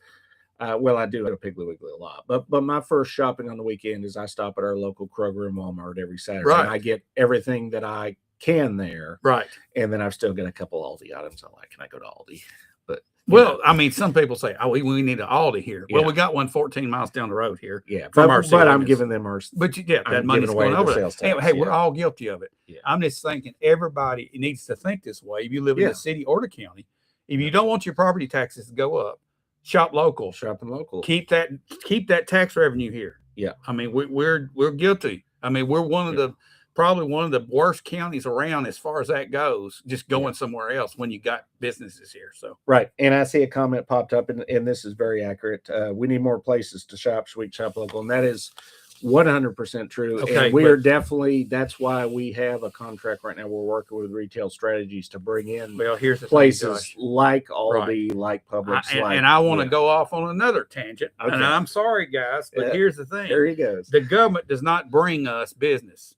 S2: well, I do go to Piggly Wiggly a lot. But my first shopping on the weekend is I stop at our local Kroger and Walmart every Saturday.
S1: Right.
S2: And I get everything that I can there.
S1: Right.
S2: And then I've still got a couple Aldi items I like, and I go to Aldi. But
S1: Well, I mean, some people say, "Oh, we need an Aldi here." Well,
S2: Yeah.
S1: we got one 14 miles down the road here.
S2: Yeah,
S1: from
S2: but,
S1: our city
S2: I'm
S1: limits.
S2: giving them our.
S1: But that
S2: I'm
S1: money's
S2: giving away
S1: going
S2: the
S1: over there.
S2: sales
S1: Hey,
S2: tax,
S1: hey, we're
S2: yeah.
S1: all guilty of it.
S2: Yeah.
S1: I'm just thinking everybody needs to think this way. If you live in
S2: Yeah.
S1: the city or the county, if you don't want your property taxes to go up, shop local.
S2: Shopping local.
S1: Keep that tax revenue here.
S2: Yeah.
S1: I mean, we're guilty. I mean, we're one of the probably one of the worst counties around as far as that goes, just going somewhere else when you got businesses here. So
S2: Right. And I see a comment popped up, and this is very accurate. We need more places to shop, Sweet Shop Local. And that is 100% true.
S1: Okay,
S2: and we are
S1: but-
S2: definitely, that's why we have a contract right now. We're working with Retail Strategies to bring in
S1: well, here's the
S2: places
S1: thing, Josh.
S2: like Aldi, like Publix.
S1: And I want to
S2: yeah.
S1: go off on another tangent.
S2: Okay.
S1: And I'm sorry, guys, but
S2: Yeah.
S1: here's the thing.
S2: There he goes.
S1: The government does not bring us business.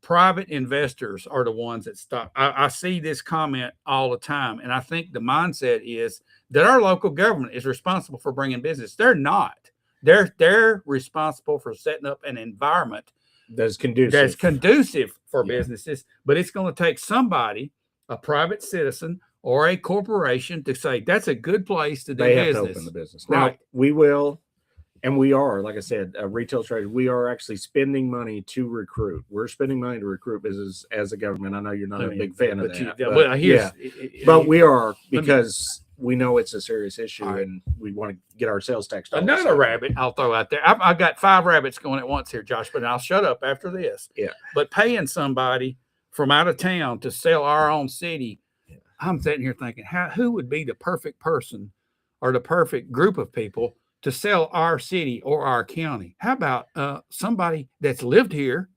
S1: Private investors are the ones that stop. I see this comment all the time, and I think the mindset is that our local government is responsible for bringing business. They're not. They're responsible for setting up an environment
S2: That's conducive.
S1: that's conducive for
S2: Yeah.
S1: businesses, but it's going to take somebody, a private citizen or a corporation, to say that's a good place to do
S2: They have
S1: business.
S2: to open the business. Now,
S1: Right.
S2: we will, and we are, like I said, Retail Strategy, we are actually spending money to recruit. We're spending money to recruit business as a government. I know you're not
S1: I
S2: a
S1: mean,
S2: big fan of
S1: but you-
S2: that.
S1: well,
S2: but,
S1: here's-
S2: but we are,
S1: Let me-
S2: because we know it's a serious issue,
S1: All right.
S2: and we want to get our sales tax dollars.
S1: Another rabbit I'll throw out there. I've got 5 rabbits going at once here, Josh, but I'll shut up after this.
S2: Yeah.
S1: But paying somebody from out of town to sell our own city, I'm sitting here thinking, who would be the perfect person or the perfect group of people to sell our city or our county? How about somebody that's lived here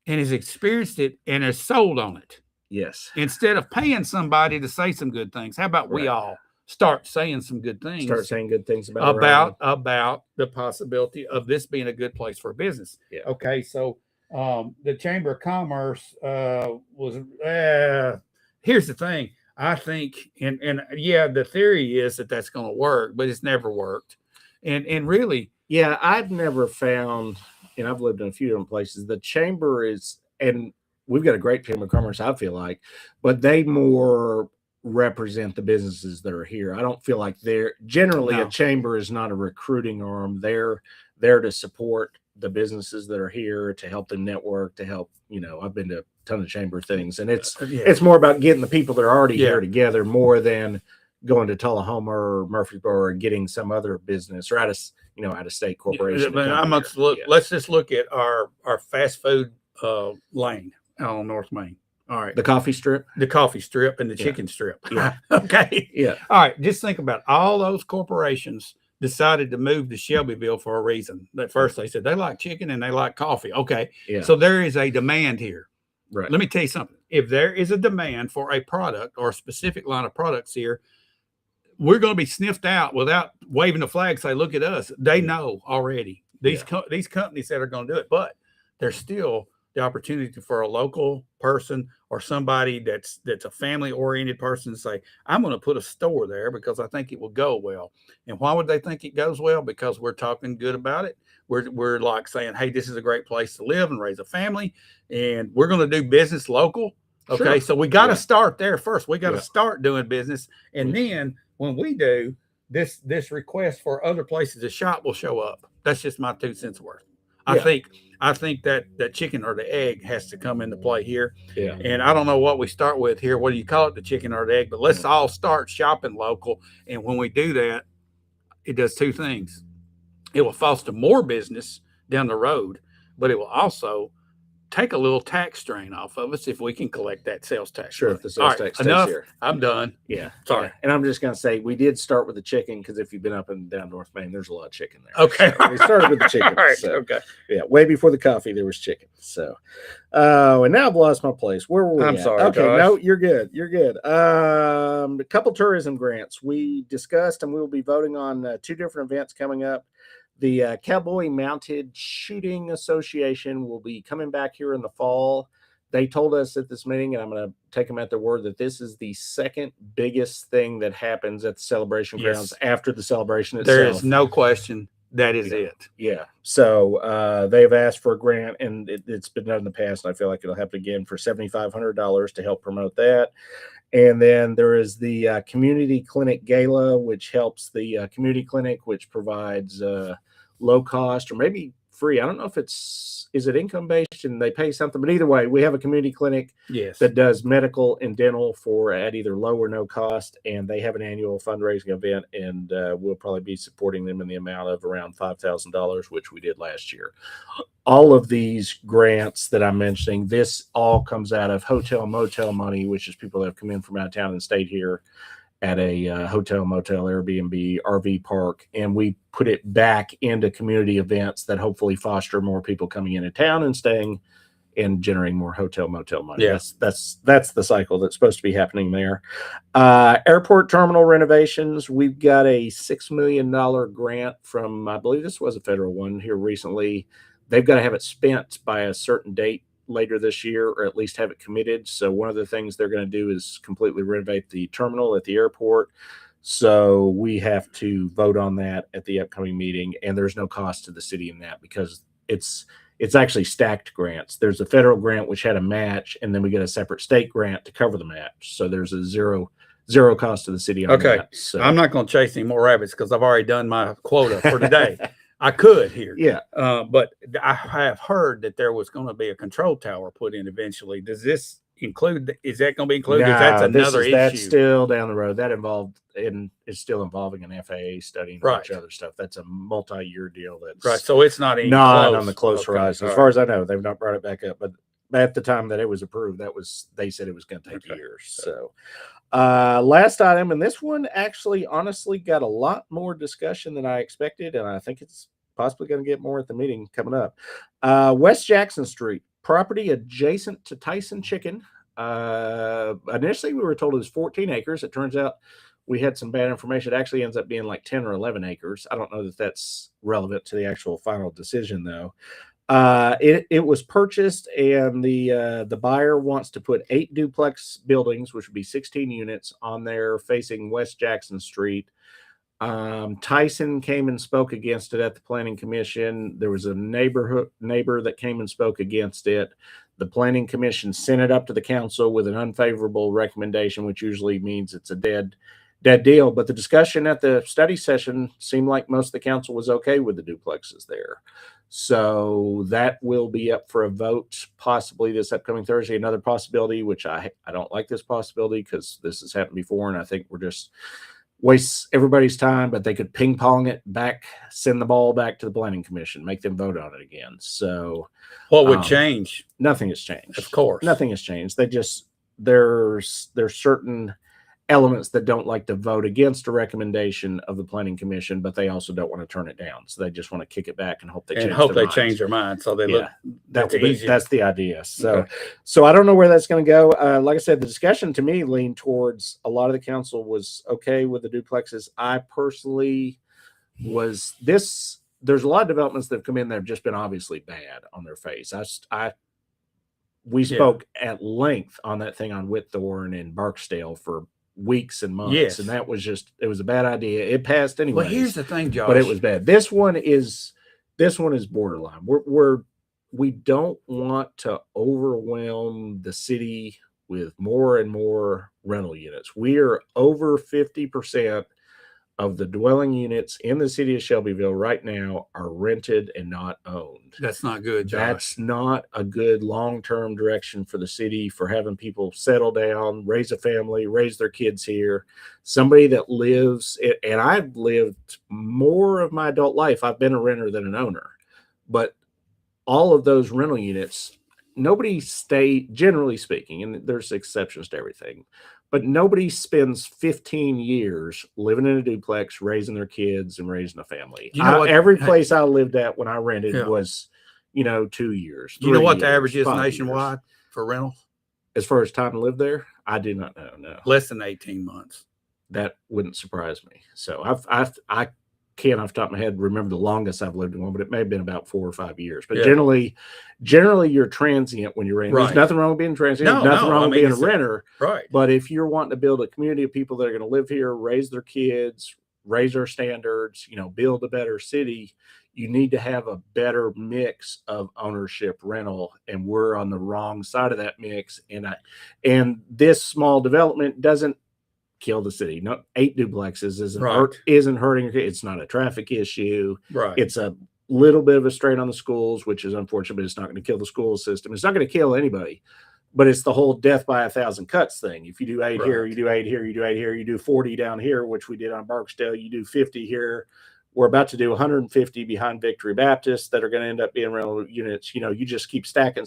S1: and has experienced it and has sold on it?
S2: Yes.
S1: Instead of paying somebody to say some good things, how about we
S2: Right.
S1: all start saying some good things?
S2: Start saying good things about our
S1: about the possibility of this being a good place for business.
S2: Yeah.
S1: Okay, so the Chamber of Commerce was. Here's the thing. I think, and yeah, the theory is that that's going to work, but it's never worked. And really,
S2: Yeah, I've never found, and I've lived in a few different places, the chamber is, and we've got a great Chamber of Commerce, I feel like, but they more represent the businesses that are here. I don't feel like they're generally
S1: No.
S2: a chamber is not a recruiting arm. They're there to support the businesses that are here, to help them network, to help, I've been to a ton of chamber things, and it's more about getting the people that are already
S1: Yeah.
S2: here together more than going to Tullahoma or Murfreesboro or getting some other business or out of state corporation. to
S1: but
S2: come
S1: I'm
S2: here.
S1: let's look.
S2: Yeah.
S1: Let's just look at our fast food lane out on North Main. All right,
S2: The coffee strip.
S1: the coffee strip and the
S2: Yeah.
S1: chicken strip.
S2: Yeah.
S1: Okay.
S2: Yeah.
S1: All right, just think about all those corporations decided to move to Shelbyville for a reason. At first, they said they like chicken and they like coffee. Okay,
S2: Yeah.
S1: so there is a demand here.
S2: Right.
S1: Let me tell you something. If there is a demand for a product or a specific line of products here, we're going to be sniffed out without waving the flag. Say, look at us. They know already. These these companies that are going to do it, but there's still the opportunity for a local person or somebody that's a family oriented person to say, I'm going to put a store there because I think it will go well. And why would they think it goes well? Because we're talking good about it. We're like saying, hey, this is a great place to live and raise a family, and we're going to do business local. Okay,
S2: Sure.
S1: so we got to
S2: Yeah.
S1: start there first. We got to
S2: Yeah.
S1: start doing business, and then when we do, this request for other places to shop will show up. That's just my 2 cents worth.
S2: Yeah.
S1: I think that chicken or the egg has to come into play here.
S2: Yeah.
S1: And I don't know what we start with here. What do you call it, the chicken or the egg? But let's all start shopping local. And when we do that, it does 2 things. It will foster more business down the road, but it will also take a little tax strain off of us if we can collect that sales tax.
S2: Sure.
S1: money.
S2: If the
S1: All
S2: sales
S1: right,
S2: tax stays
S1: enough.
S2: here.
S1: I'm done.
S2: Yeah.
S1: Sorry.
S2: Yeah. And I'm just going to say, we did start with the chicken because if you've been up and down North Main, there's a lot of chicken there.
S1: Okay.
S2: So we started with the chicken.
S1: All right.
S2: So,
S1: Okay.
S2: yeah. Way before the coffee, there was chicken. So, and now I've lost my place. Where were we?
S1: I'm
S2: at?
S1: sorry,
S2: Okay.
S1: Josh.
S2: No, you're good. You're good. A couple tourism grants we discussed, and we will be voting on 2 different events coming up. The Cowboy Mounted Shooting Association will be coming back here in the fall. They told us at this meeting, and I'm going to take them at their word, that this is the second biggest thing that happens at the celebration
S1: Yes.
S2: grounds after the celebration itself.
S1: There is no question that is it.
S2: Yeah. So they've asked for a grant, and it's been done in the past. And I feel like it'll happen again for $7,500 to help promote that. And then there is the community clinic gala, which helps the community clinic, which provides low cost or maybe free. I don't know if is it income based and they pay something, but either way, we have a community clinic
S1: Yes.
S2: that does medical and dental at either low or no cost, and they have an annual fundraising event, and we'll probably be supporting them in the amount of around $5,000, which we did last year. All of these grants that I'm mentioning, this all comes out of hotel motel money, which is people that have come in from out of town and stayed here at a hotel, motel, Airbnb, RV park, and we put it back into community events that hopefully foster more people coming into town and staying and generating more hotel, motel money.
S1: Yeah.
S2: That's the cycle that's supposed to be happening there. Airport terminal renovations, we've got a $6 million grant from, I believe this was a federal one here recently. They've got to have it spent by a certain date later this year, or at least have it committed. So one of the things they're going to do is completely renovate the terminal at the airport. So we have to vote on that at the upcoming meeting, and there's no cost to the city in that because it's actually stacked grants. There's a federal grant which had a match, and then we get a separate state grant to cover the match. So there's a zero cost to the city on
S1: Okay.
S2: that. So
S1: I'm not going to chase any more rabbits because I've already done my quota for today. I could here.
S2: yeah.
S1: But I have heard that there was going to be a control tower put in eventually. Does this include, is that going to be included? 'Cause that's another issue.
S2: That's still down the road. That is still involving an FAA study and a bunch of other stuff. That's a multi-year deal. That's
S1: Right. So it's not even
S2: not
S1: close.
S2: on the close
S1: Okay.
S2: horizon. As
S1: All
S2: far
S1: right.
S2: as I know, they've not brought it back up. But at the time that it was approved, they said it was going to take
S1: Okay.
S2: years. So last item, and this one actually honestly got a lot more discussion than I expected, and I think it's possibly going to get more at the meeting coming up. West Jackson Street, property adjacent to Tyson Chicken. Initially, we were told it was 14 acres. It turns out we had some bad information. It actually ends up being like 10 or 11 acres. I don't know that that's relevant to the actual final decision, though. It was purchased, and the buyer wants to put 8 duplex buildings, which would be 16 units, on there facing West Jackson Street. Tyson came and spoke against it at the planning commission. There was a neighbor that came and spoke against it. The planning commission sent it up to the council with an unfavorable recommendation, which usually means it's a dead deal. But the discussion at the study session seemed like most of the council was okay with the duplexes there. So that will be up for a vote possibly this upcoming Thursday. Another possibility, which I don't like this possibility because this has happened before, and I think we're just waste everybody's time, but they could ping pong it back, send the ball back to the planning commission, make them vote on it again. So
S1: What would change?
S2: nothing has changed.
S1: Of course.
S2: Nothing has changed. They just, there's certain elements that don't like to vote against a recommendation of the planning commission, but they also don't want to turn it down. So they just want to kick it back and hope they
S1: change their mind. So they look.
S2: That's
S1: easier.
S2: That's the idea. So,
S1: Okay.
S2: so I don't know where that's going to go. Like I said, the discussion to me leaned towards a lot of the council was okay with the duplexes. I personally was there's a lot of developments that have come in that have just been obviously bad on their face. We spoke at length on that thing on Whitthorne and Barksdale for weeks and months.
S1: Yes.
S2: And that was it was a bad idea. It passed anyway.
S1: Well, here's the thing, Josh.
S2: But it was bad. This one is borderline. We don't want to overwhelm the city with more and more rental units. We are over 50% of the dwelling units in the city of Shelbyville right now are rented and not owned.
S1: That's not good, Josh.
S2: That's not a good long-term direction for the city, for having people settle down, raise a family, raise their kids here. Somebody that lives, and I've lived more of my adult life, I've been a renter than an owner, but all of those rental units, nobody generally speaking, and there's exceptions to everything, but nobody spends 15 years living in a duplex, raising their kids and raising a family.
S1: You know what?
S2: Every place I lived at when I rented
S1: Yeah.
S2: was, 2 years.
S1: You know
S2: 3
S1: what the
S2: years,
S1: average is
S2: 5
S1: nationwide
S2: years.
S1: for rentals?
S2: As far as time to live there, I do not know. No,
S1: Less than 18 months.
S2: that wouldn't surprise me. So I can't off the top of my head remember the longest I've lived in one, but it may have been about 4 or 5 years. But
S1: Yeah.
S2: generally you're transient when you're renting.
S1: Right.
S2: There's nothing wrong with being transient.
S1: No,
S2: There's nothing
S1: no,
S2: wrong
S1: I
S2: with
S1: mean,
S2: being a
S1: it's
S2: renter.
S1: Right.
S2: But if you're wanting to build a community of people that are going to live here, raise their kids, raise our standards, build a better city, you need to have a better mix of ownership rental, and we're on the wrong side of that mix. And this small development doesn't kill the city. No, 8 duplexes isn't hurting. It's not a traffic issue.
S1: Right.
S2: It's a little bit of a strain on the schools, which is unfortunate, but it's not going to kill the school system. It's not going to kill anybody, but it's the whole death by 1,000 cuts thing. If you do 8 here, you do 8 here, you do 8 here, you do 40 down here, which we did on Barksdale, you do 50 here. We're about to do 150 behind Victory Baptist that are going to end up being rental units. You just keep stacking.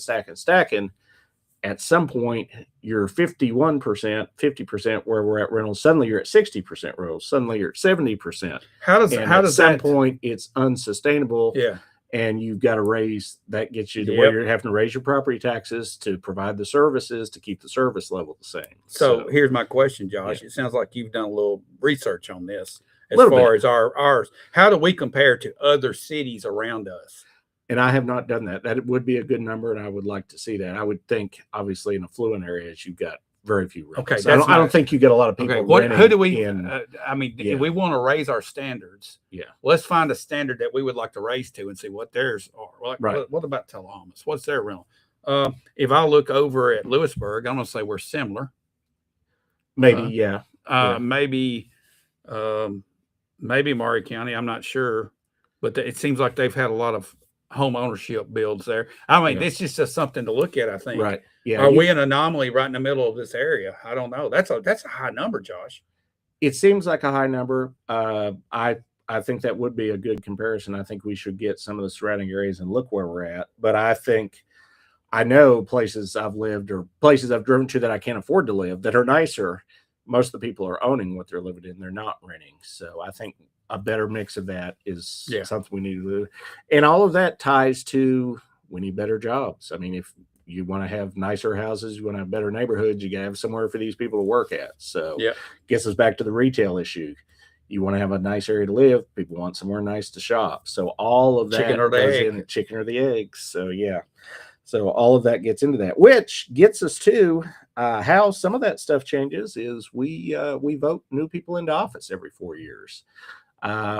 S2: At some point, you're 51%, 50% where we're at rentals. Suddenly you're at 60% rentals. Suddenly you're at 70%.
S1: How does
S2: at some
S1: that
S2: point it's unsustainable?
S1: Yeah.
S2: And you've got to raise, that gets you to where you're having to raise your property taxes to provide the services to keep the service level the same.
S1: So here's my question, Josh. It sounds like you've done a little research on this as
S2: Little
S1: far
S2: bit.
S1: as ours. How do we compare to other cities around us?
S2: And I have not done that. That would be a good number, and I would like to see that. I would think, obviously, in affluent areas, you've got very few rentals.
S1: Okay,
S2: I don't think you get a lot of people.
S1: Okay, who do we?
S2: In,
S1: if we want to raise our standards, let's find a standard that we would like to raise to and see what theirs are. Like,
S2: right.
S1: What about Tullahomas? What's their rental? If I look over at Lewisburg, I'm going to say we're similar.
S2: Maybe,
S1: maybe Maury County. I'm not sure, but it seems like they've had a lot of home ownership builds there. I mean, it's just something to look at, I think.
S2: Right. Yeah.
S1: Are we an anomaly right in the middle of this area? I don't know. That's a high number, Josh.
S2: It seems like a high number. I think that would be a good comparison. I think we should get some of the surrounding areas and look where we're at. But I know places I've lived or places I've driven to that I can't afford to live that are nicer. Most of the people are owning what they're living in. They're not renting. So I think a better mix of that is something we need to do. And all of that ties to, we need better jobs. I mean, if you want to have nicer houses, you want to have better neighborhoods, you got to have somewhere for these people to work at. So gets us back to the retail issue. You want to have a nice area to live. People want somewhere nice to shop. So all of that
S1: chicken or
S2: the eggs. So so all of that gets into that, which gets us to how some of that stuff changes is we vote new people into office every 4 years.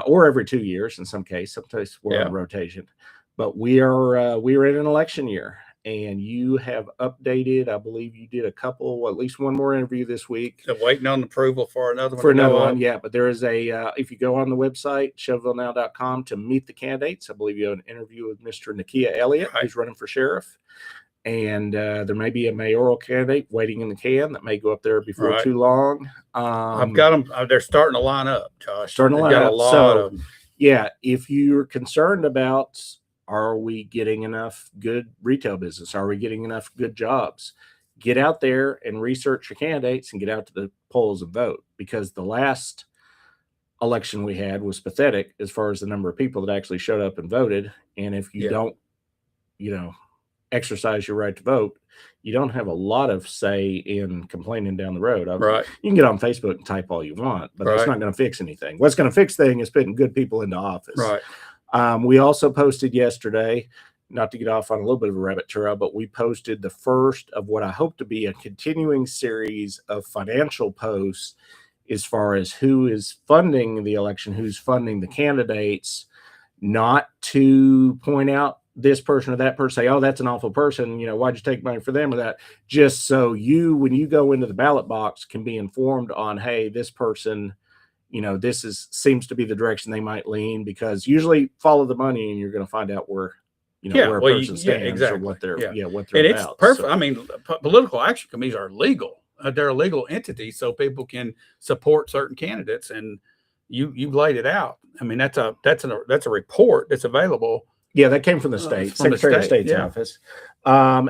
S2: Or every 2 years in some case. Sometimes we're on rotation, but we are in an election year, and you have updated. I believe you did at least one more interview this week.
S1: So waiting on approval for another one.
S2: For another one, but there is if you go on the website shelbyvillenow.com to meet the candidates, I believe you have an interview with Mr. Nakia Elliott, who's running for sheriff. And there may be a mayoral candidate waiting in the can that may go up there before too long.
S1: I've got them. They're starting to line up, Josh.
S2: Starting to line up.
S1: A lot of them.
S2: If you're concerned about, are we getting enough good retail business? Are we getting enough good jobs? Get out there and research your candidates and get out to the polls and vote, because the last election we had was pathetic as far as the number of people that actually showed up and voted. And if you don't, exercise your right to vote, you don't have a lot of say in complaining down the road. You can get on Facebook and type all you want, but that's not going to fix anything. What's going to fix things is putting good people into office. We also posted yesterday, not to get off on a little bit of a rabbit trail, but we posted the first of what I hope to be a continuing series of financial posts as far as who is funding the election, who's funding the candidates, not to point out this person or that person, say, oh, that's an awful person, why'd you take money for them or that? Just so when you go into the ballot box, can be informed on, hey, this person, this seems to be the direction they might lean, because usually follow the money and you're going to find out where where a person stands or what they're what they're
S1: and
S2: about.
S1: It's perfect. So, I mean, political action committees are legal. They're a legal entity, so people can support certain candidates, and you've laid it out. I mean, that's a report that's available.
S2: Yeah, that came from the state, Secretary of State's office. We'll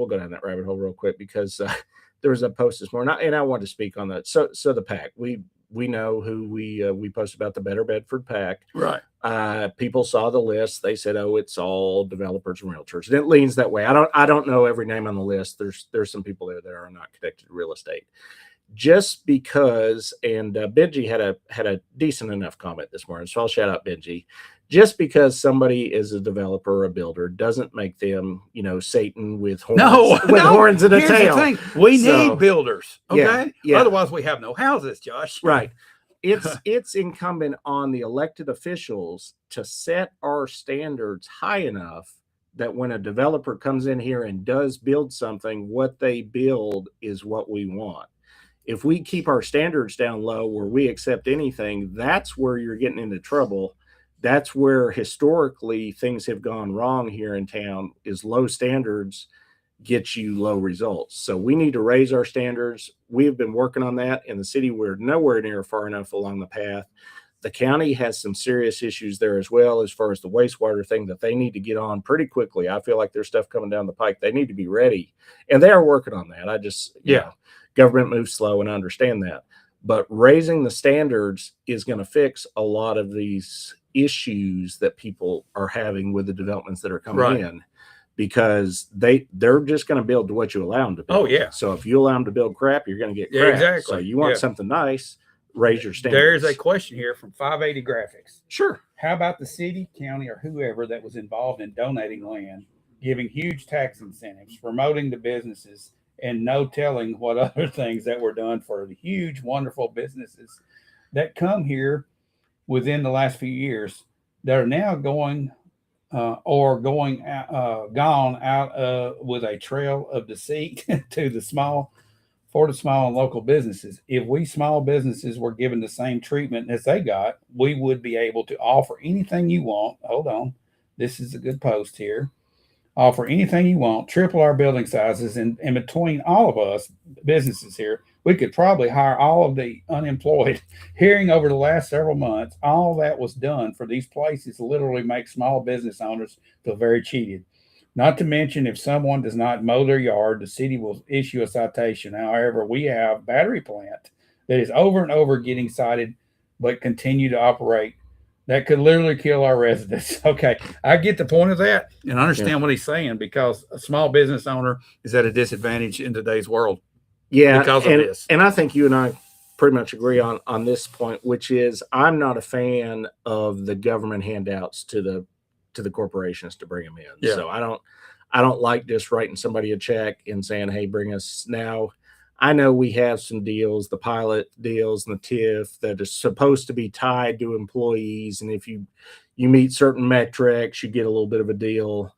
S2: go down that rabbit hole real quick, because there was a post this morning, and I wanted to speak on that. So the PAC, we know who we posted about, the Better Bedford PAC.
S1: Right.
S2: People saw the list. They said, oh, it's all developers and realtors. And it leans that way. I don't know every name on the list. There's some people there that are not connected to real estate. Just because, and Benji had a decent enough comment this morning, so I'll shout out Benji. Just because somebody is a developer or a builder doesn't make them, Satan with horns, horns and a tail.
S1: We need builders, okay?
S2: Yeah.
S1: Otherwise, we have no houses, Josh.
S2: Right. it's incumbent on the elected officials to set our standards high enough that when a developer comes in here and does build something, what they build is what we want. If we keep our standards down low where we accept anything, that's where you're getting into trouble. That's where historically things have gone wrong here in town, is low standards get you low results. So we need to raise our standards. We have been working on that in the city. We're nowhere near far enough along the path. The county has some serious issues there as well, as far as the wastewater thing that they need to get on pretty quickly. I feel like there's stuff coming down the pike. They need to be ready, and they are working on that. I just, you know, government moves slow, and I understand that. But raising the standards is going to fix a lot of these issues that people are having with the developments that are coming in, because they're just going to build to what you allow them to build.
S1: Oh, yeah.
S2: So if you allow them to build crap, you're going to get crap.
S1: Yeah, exactly.
S2: So you want something nice, raise your standards.
S1: There's a question here from 580 Graphics.
S2: Sure.
S1: How about the city, county, or whoever that was involved in donating land, giving huge tax incentives, promoting the businesses, and no telling what other things that were done for the huge, wonderful businesses that come here within the last few years that are now going gone out with a trail of deceit to the small and local businesses. If we small businesses were given the same treatment as they got, we would be able to offer anything you want. Hold on. This is a good post here. Offer anything you want, triple our building sizes, and between all of us businesses here, we could probably hire all of the unemployed. Hearing over the last several months, all that was done for these places literally make small business owners feel very cheated. Not to mention, if someone does not mow their yard, the city will issue a citation. However, we have battery plant that is over and over getting cited, but continue to operate. That could literally kill our residents. Okay, I get the point of that, and I understand what he's saying, because a small business owner is at a disadvantage in today's world.
S2: Yeah,
S1: because of this.
S2: And I think you and I pretty much agree on this point, which is I'm not a fan of the government handouts to the corporations to bring them in.
S1: Yeah.
S2: So I don't like just writing somebody a check and saying, hey, bring us now. I know we have some deals, the pilot deals and the TIF, that are supposed to be tied to employees. And if you meet certain metrics, you get a little bit of a deal.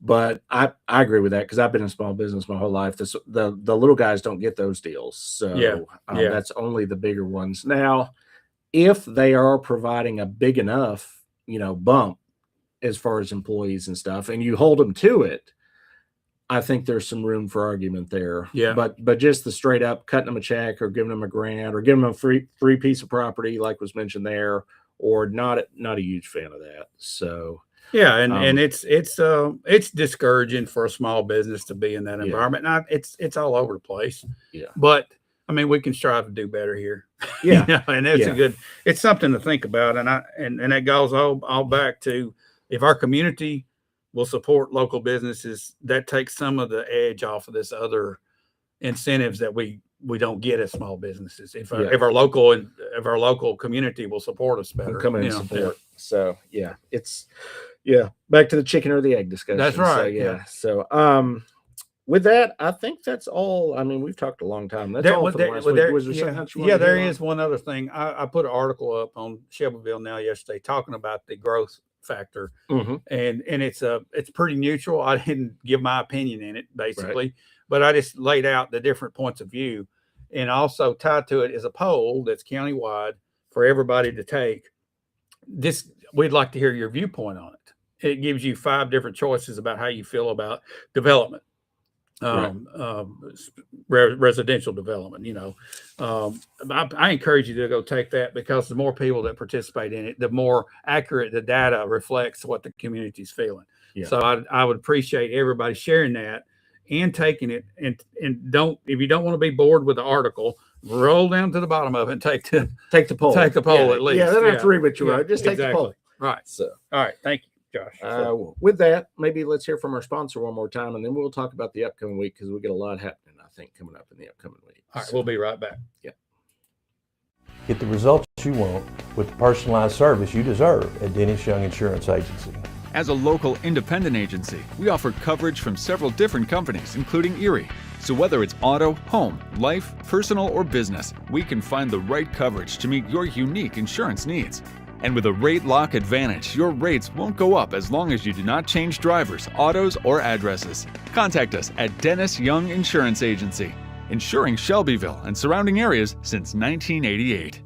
S2: But I agree with that, because I've been in small business my whole life. The little guys don't get those deals. So that's only the bigger ones. Now, if they are providing a big enough, bump as far as employees and stuff, and you hold them to it, I think there's some room for argument there.
S1: Yeah.
S2: But just the straight up cutting them a check or giving them a grant or giving them a free piece of property, like was mentioned there, or not a huge fan of that. So
S1: yeah, and it's discouraging for a small business to be in that environment. Now, it's all over the place. Yeah. But I mean, we can strive to do better here.
S2: Yeah.
S1: And that's it's something to think about. And that goes all back to, if our community will support local businesses, that takes some of the edge off of this other incentives that we don't get as small businesses. If our local community will support us better,
S2: come in and support. Yeah. So it's back to the chicken or the egg discussion.
S1: That's right.
S2: So with that, I think that's all. I mean, we've talked a long time. That's all for the last week. Was there something else you wanted to
S1: there is one other thing. I put an article up on Shelbyville Now yesterday talking about the growth factor, and it's pretty neutral. I didn't give my opinion in it, basically, but I just laid out the different points of view, and also tied to it is a poll that's countywide for everybody to take. We'd like to hear your viewpoint on it. It gives you 5 different choices about how you feel about development, residential development. I encourage you to go take that, because the more people that participate in it, the more accurate the data reflects what the community's feeling. So I would appreciate everybody sharing that and taking it, and if you don't want to be bored with the article, roll down to the bottom of it and take the poll. Take the poll at least.
S2: Yeah, they don't have to read what you wrote. Just take the poll.
S1: Right.
S2: So
S1: all right, thank you, Josh.
S2: With that, maybe let's hear from our sponsor one more time, and then we'll talk about the upcoming week, because we get a lot happening, I think, coming up in the upcoming week.
S1: All right, we'll be right back.
S2: Yeah.
S3: Get the results you want with the personalized service you deserve at Dennis Young Insurance Agency.
S4: As a local independent agency, we offer coverage from several different companies, including Erie. So whether it's auto, home, life, personal, or business, we can find the right coverage to meet your unique insurance needs. And with a Rate Lock Advantage, your rates won't go up as long as you do not change drivers, autos, or addresses. Contact us at Dennis Young Insurance Agency, insuring Shelbyville and surrounding areas since 1988.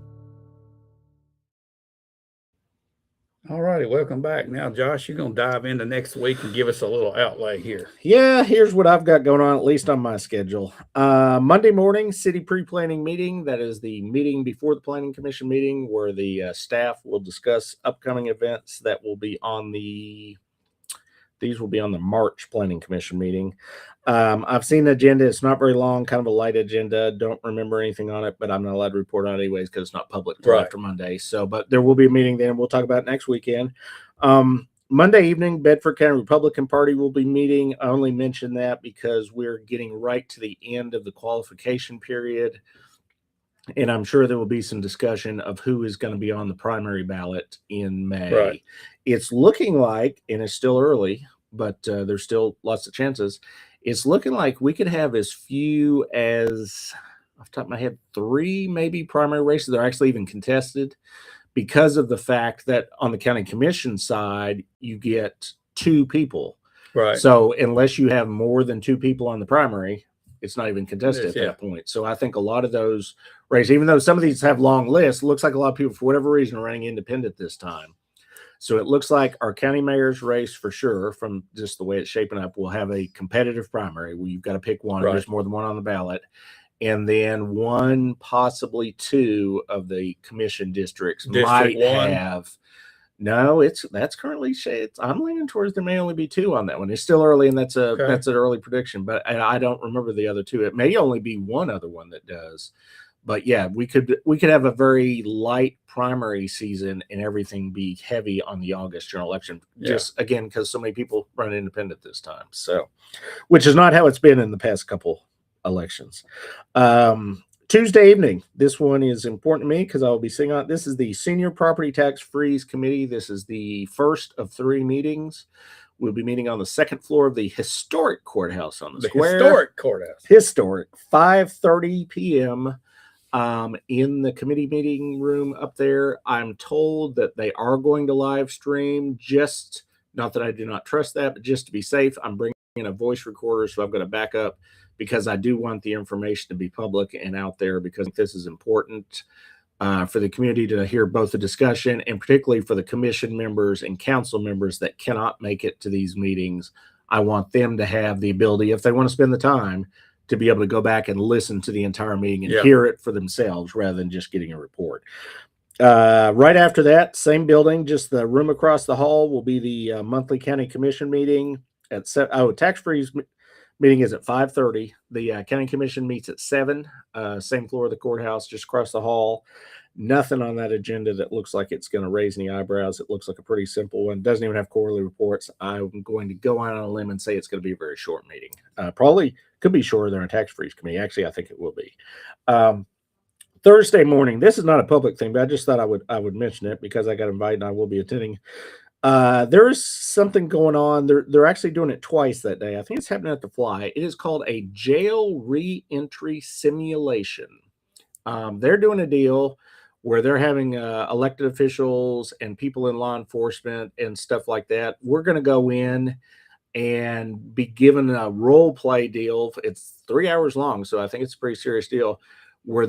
S1: All righty, welcome back. Now, Josh, you're going to dive into next week and give us a little outlay here.
S2: Yeah, here's what I've got going on, at least on my schedule. Monday morning, city pre-planning meeting. That is the meeting before the planning commission meeting where the staff will discuss upcoming events that will be on these will be on the March planning commission meeting. I've seen the agenda. It's not very long, kind of a light agenda. Don't remember anything on it, but I'm not allowed to report on it anyways because it's not public till
S1: Right.
S2: after Monday. So, but there will be a meeting then. We'll talk about it next weekend. Monday evening, Bedford County Republican Party will be meeting. I only mention that because we're getting right to the end of the qualification period. And I'm sure there will be some discussion of who is going to be on the primary ballot in May.
S1: Right.
S2: It's looking like, and it's still early, but there's still lots of chances. It's looking like we could have as few as, off the top of my head, 3 maybe primary races. They're actually even contested because of the fact that on the county commission side, you get 2 people.
S1: Right.
S2: So unless you have more than 2 people on the primary, it's not even contested at
S1: Yeah.
S2: that point. So I think a lot of those races, even though some of these have long lists, looks like a lot of people, for whatever reason, are running independent this time. So it looks like our county mayor's race, for sure, from just the way it's shaping up, will have a competitive primary where you've got to pick one.
S1: Right.
S2: There's more than one on the ballot. And then 1, possibly 2 of the commission districts
S1: District
S2: might
S1: 1.
S2: have. No, that's currently I'm leaning towards there may only be 2 on that one. It's still early, and that's an early prediction, but I don't remember the other 2. It may only be 1 other one that does. But yeah, we could have a very light primary season and everything be heavy on the August general election.
S1: Yeah.
S2: Just again, because so many people run independent this time. So, which is not how it's been in the past couple elections. Tuesday evening, this one is important to me because I will be sitting on. This is the Senior Property Tax Freeze Committee. This is the first of 3 meetings. We'll be meeting on the 2nd floor of the historic courthouse on the square.
S1: Historic courthouse.
S2: Historic, 5:30 p.m. In the committee meeting room up there. I'm told that they are going to live stream, just not that I do not trust that, but just to be safe, I'm bringing in a voice recorder, so I've got a backup because I do want the information to be public and out there because this is important for the community to hear both the discussion and particularly for the commission members and council members that cannot make it to these meetings. I want them to have the ability, if they want to spend the time, to be able to go back and listen to the entire meeting and hear it for themselves rather than just getting a report. Right after that, same building, just the room across the hall will be the monthly county commission meeting at tax freeze meeting is at 5:30. The county commission meets at 7, same floor of the courthouse, just across the hall. Nothing on that agenda that looks like it's going to raise any eyebrows. It looks like a pretty simple one. Doesn't even have quarterly reports. I'm going to go out on a limb and say it's going to be a very short meeting. Probably could be shorter than a tax freeze committee. Actually, I think it will be. Thursday morning. This is not a public thing, but I just thought I would mention it because I got invited and I will be attending. There is something going on. They're actually doing it twice that day. I think it's happening at the Fly. It is called a jail re-entry simulation. They're doing a deal where they're having elected officials and people in law enforcement and stuff like that. We're going to go in and be given a role play deal. It's 3 hours long, so I think it's a pretty serious deal where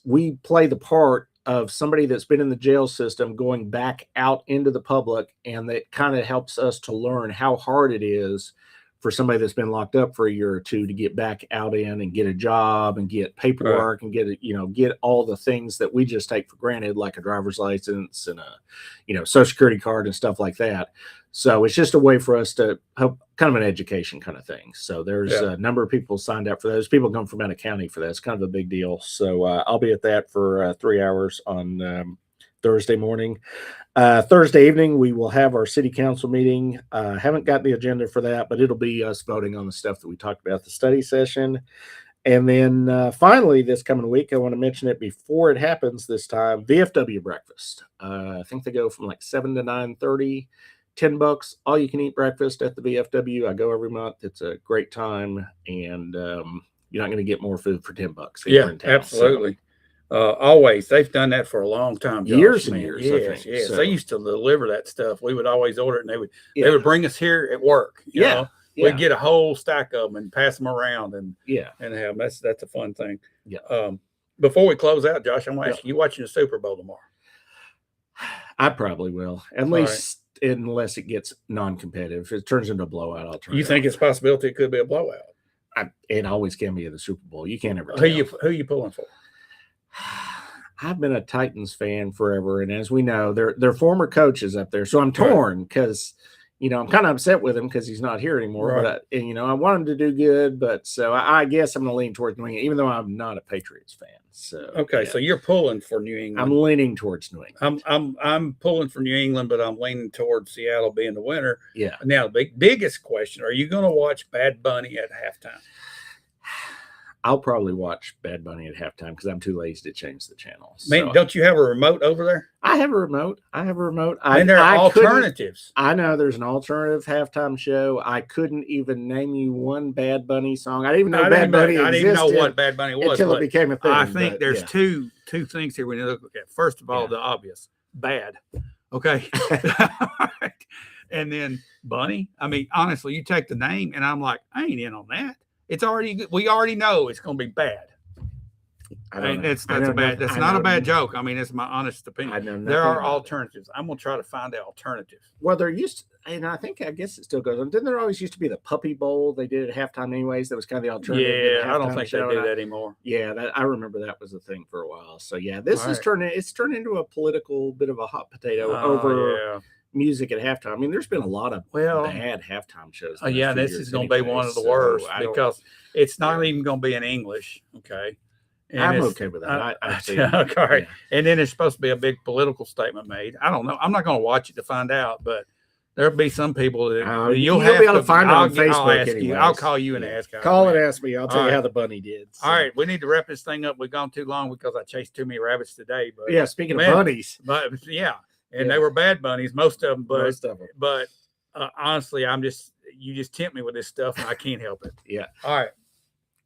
S2: we play the part of somebody that's been in the jail system going back out into the public, and that kind of helps us to learn how hard it is for somebody that's been locked up for a year or 2 to get back out in and get a job and get paperwork and get all the things that we just take for granted, like a driver's license and a, social security card and stuff like that. So it's just a way for us to help, kind of an education kind of thing. So there's a number of people signed up for those. People come from out of county for that. It's kind of a big deal. So I'll be at that for 3 hours on Thursday morning. Thursday evening, we will have our city council meeting. Haven't got the agenda for that, but it'll be us voting on the stuff that we talked about, the study session. And then finally, this coming week, I want to mention it before it happens this time, VFW breakfast. I think they go from like 7 to 9:30. $10, all you can eat breakfast at the VFW. I go every month. It's a great time, and you're not going to get more food for $10 here
S1: Yeah,
S2: in town. So,
S1: absolutely. Always. They've done that for a long time. Josh,
S2: Years and
S1: man.
S2: years, I
S1: Yes,
S2: think.
S1: yes.
S2: So-
S1: They used to deliver that stuff. We would always order it, and they
S2: yeah,
S1: would bring us here at work. You
S2: Yeah,
S1: know?
S2: yeah.
S1: We'd get a whole stack of them and pass them around and
S2: yeah.
S1: have them. That's a fun thing.
S2: Yeah.
S1: Before we close out, Josh, I'm going to ask you watching the Super Bowl tomorrow?
S2: I probably will, at
S1: All
S2: least unless it gets non-competitive. If it turns into a blowout, I'll turn.
S1: You
S2: it
S1: think
S2: off.
S1: it's a possibility it could be a blowout?
S2: It always can be at the Super Bowl. You can't ever.
S1: Who
S2: Tell.
S1: you pulling for?
S2: I've been a Titans fan forever, and as we know, they're former coaches up there, so I'm torn because I'm kind of upset with him because he's not here anymore.
S1: Right.
S2: But I want him to do good, but so I guess I'm going to lean towards New England, even though I'm not a Patriots fan. So
S1: Okay,
S2: yeah.
S1: so you're pulling for New England.
S2: I'm leaning towards New England.
S1: I'm pulling for New England, but I'm leaning towards Seattle being the winner.
S2: Yeah.
S1: Now, the biggest question: are you going to watch Bad Bunny at halftime?
S2: I'll probably watch Bad Bunny at halftime because I'm too lazy to change the channel.
S1: Man,
S2: So,
S1: don't you have a remote over there?
S2: I have a remote.
S1: And there are
S2: I couldn't-
S1: alternatives.
S2: I know there's an alternative halftime show. I couldn't even name you one Bad Bunny song. I didn't even know Bad Bunny
S1: I didn't even know
S2: existed
S1: what Bad Bunny was.
S2: until it
S1: but
S2: became a thing.
S1: I think
S2: but,
S1: there's
S2: yeah.
S1: two things here we need to look at. First of all,
S2: Yeah.
S1: the obvious, bad. Okay. And then Bunny. I mean, honestly, you take the name, and I'm like, I ain't in on that. We already know it's going to be bad.
S2: I don't know.
S1: That's
S2: I know
S1: bad.
S2: nothing-
S1: That's
S2: I
S1: not a
S2: know-
S1: bad joke. I mean, it's my honest
S2: I
S1: opinion.
S2: know
S1: There are
S2: nothing about it.
S1: alternatives. I'm going to try to find the alternative.
S2: Well, there used to, and I guess it still goes on. Didn't there always used to be the Puppy Bowl? They did it at halftime anyways. That was kind of the alternative. to the
S1: Yeah, I don't
S2: halftime
S1: think they
S2: show,
S1: do
S2: and
S1: that anymore.
S2: Yeah, I remember that was a thing for a while. So yeah, this
S1: All
S2: is
S1: right.
S2: it's turned into a political bit of a hot potato
S1: Oh,
S2: over
S1: yeah.
S2: music at halftime. I mean, there's been a lot of
S1: Well,
S2: bad halftime shows. the
S1: yeah,
S2: last few
S1: this
S2: years
S1: is going to be
S2: anyway,
S1: one of the
S2: so
S1: worst
S2: I don't-
S1: because it's not even going to be in English. Okay. And
S2: I'm
S1: it's-
S2: okay with that. I see it.
S1: okay. All right.
S2: Yeah.
S1: And then it's supposed to be a big political statement made. I don't know. I'm not going to watch it to find out, but there'll be some people that
S2: You'll be able to find it on
S1: I'll
S2: Facebook
S1: ask you.
S2: anyways.
S1: I'll call you and
S2: Yeah.
S1: ask. how it
S2: Call
S1: went.
S2: and ask me. I'll tell
S1: All
S2: you
S1: right.
S2: how the bunny did. So.
S1: All right, we need to wrap this thing up. We've gone too long because I chased too many rabbits today. But
S2: Yeah. Speaking
S1: Man,
S2: of bunnies,
S1: but yeah, and
S2: Yeah.
S1: they were bad bunnies, most of them. But
S2: most of them.
S1: but honestly, you just tempt me with this stuff, and I can't help it.
S2: Yeah.
S1: All right.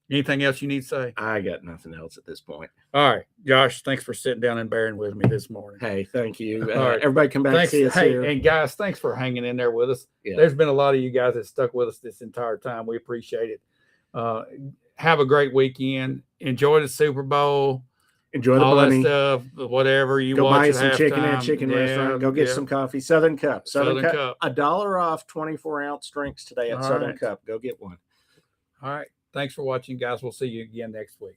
S1: Anything else you need to say?
S2: I got nothing else at this point.
S1: All right, Josh. Thanks for sitting down and bearing with me this morning.
S2: Hey, thank you.
S1: All right.
S2: Everybody come back
S1: Thanks,
S2: and see us
S1: hey,
S2: here.
S1: and guys, thanks for hanging in there with us.
S2: Yeah.
S1: There's been a lot of you guys that stuck with us this entire time. We appreciate it. Have a great weekend. Enjoy the Super Bowl.
S2: Enjoy the
S1: all
S2: bunny.
S1: that stuff. Whatever you
S2: Go
S1: watch
S2: buy
S1: at
S2: some chicken at
S1: halftime.
S2: Chicken
S1: Yeah,
S2: Restaurant. Go get
S1: yeah.
S2: some coffee. Southern Cup.
S1: Southern Cup.
S2: $1 off 24-ounce drinks today at
S1: All
S2: Southern
S1: right.
S2: Cup. Go get one.
S1: All right. Thanks for watching, guys. We'll see you again next week.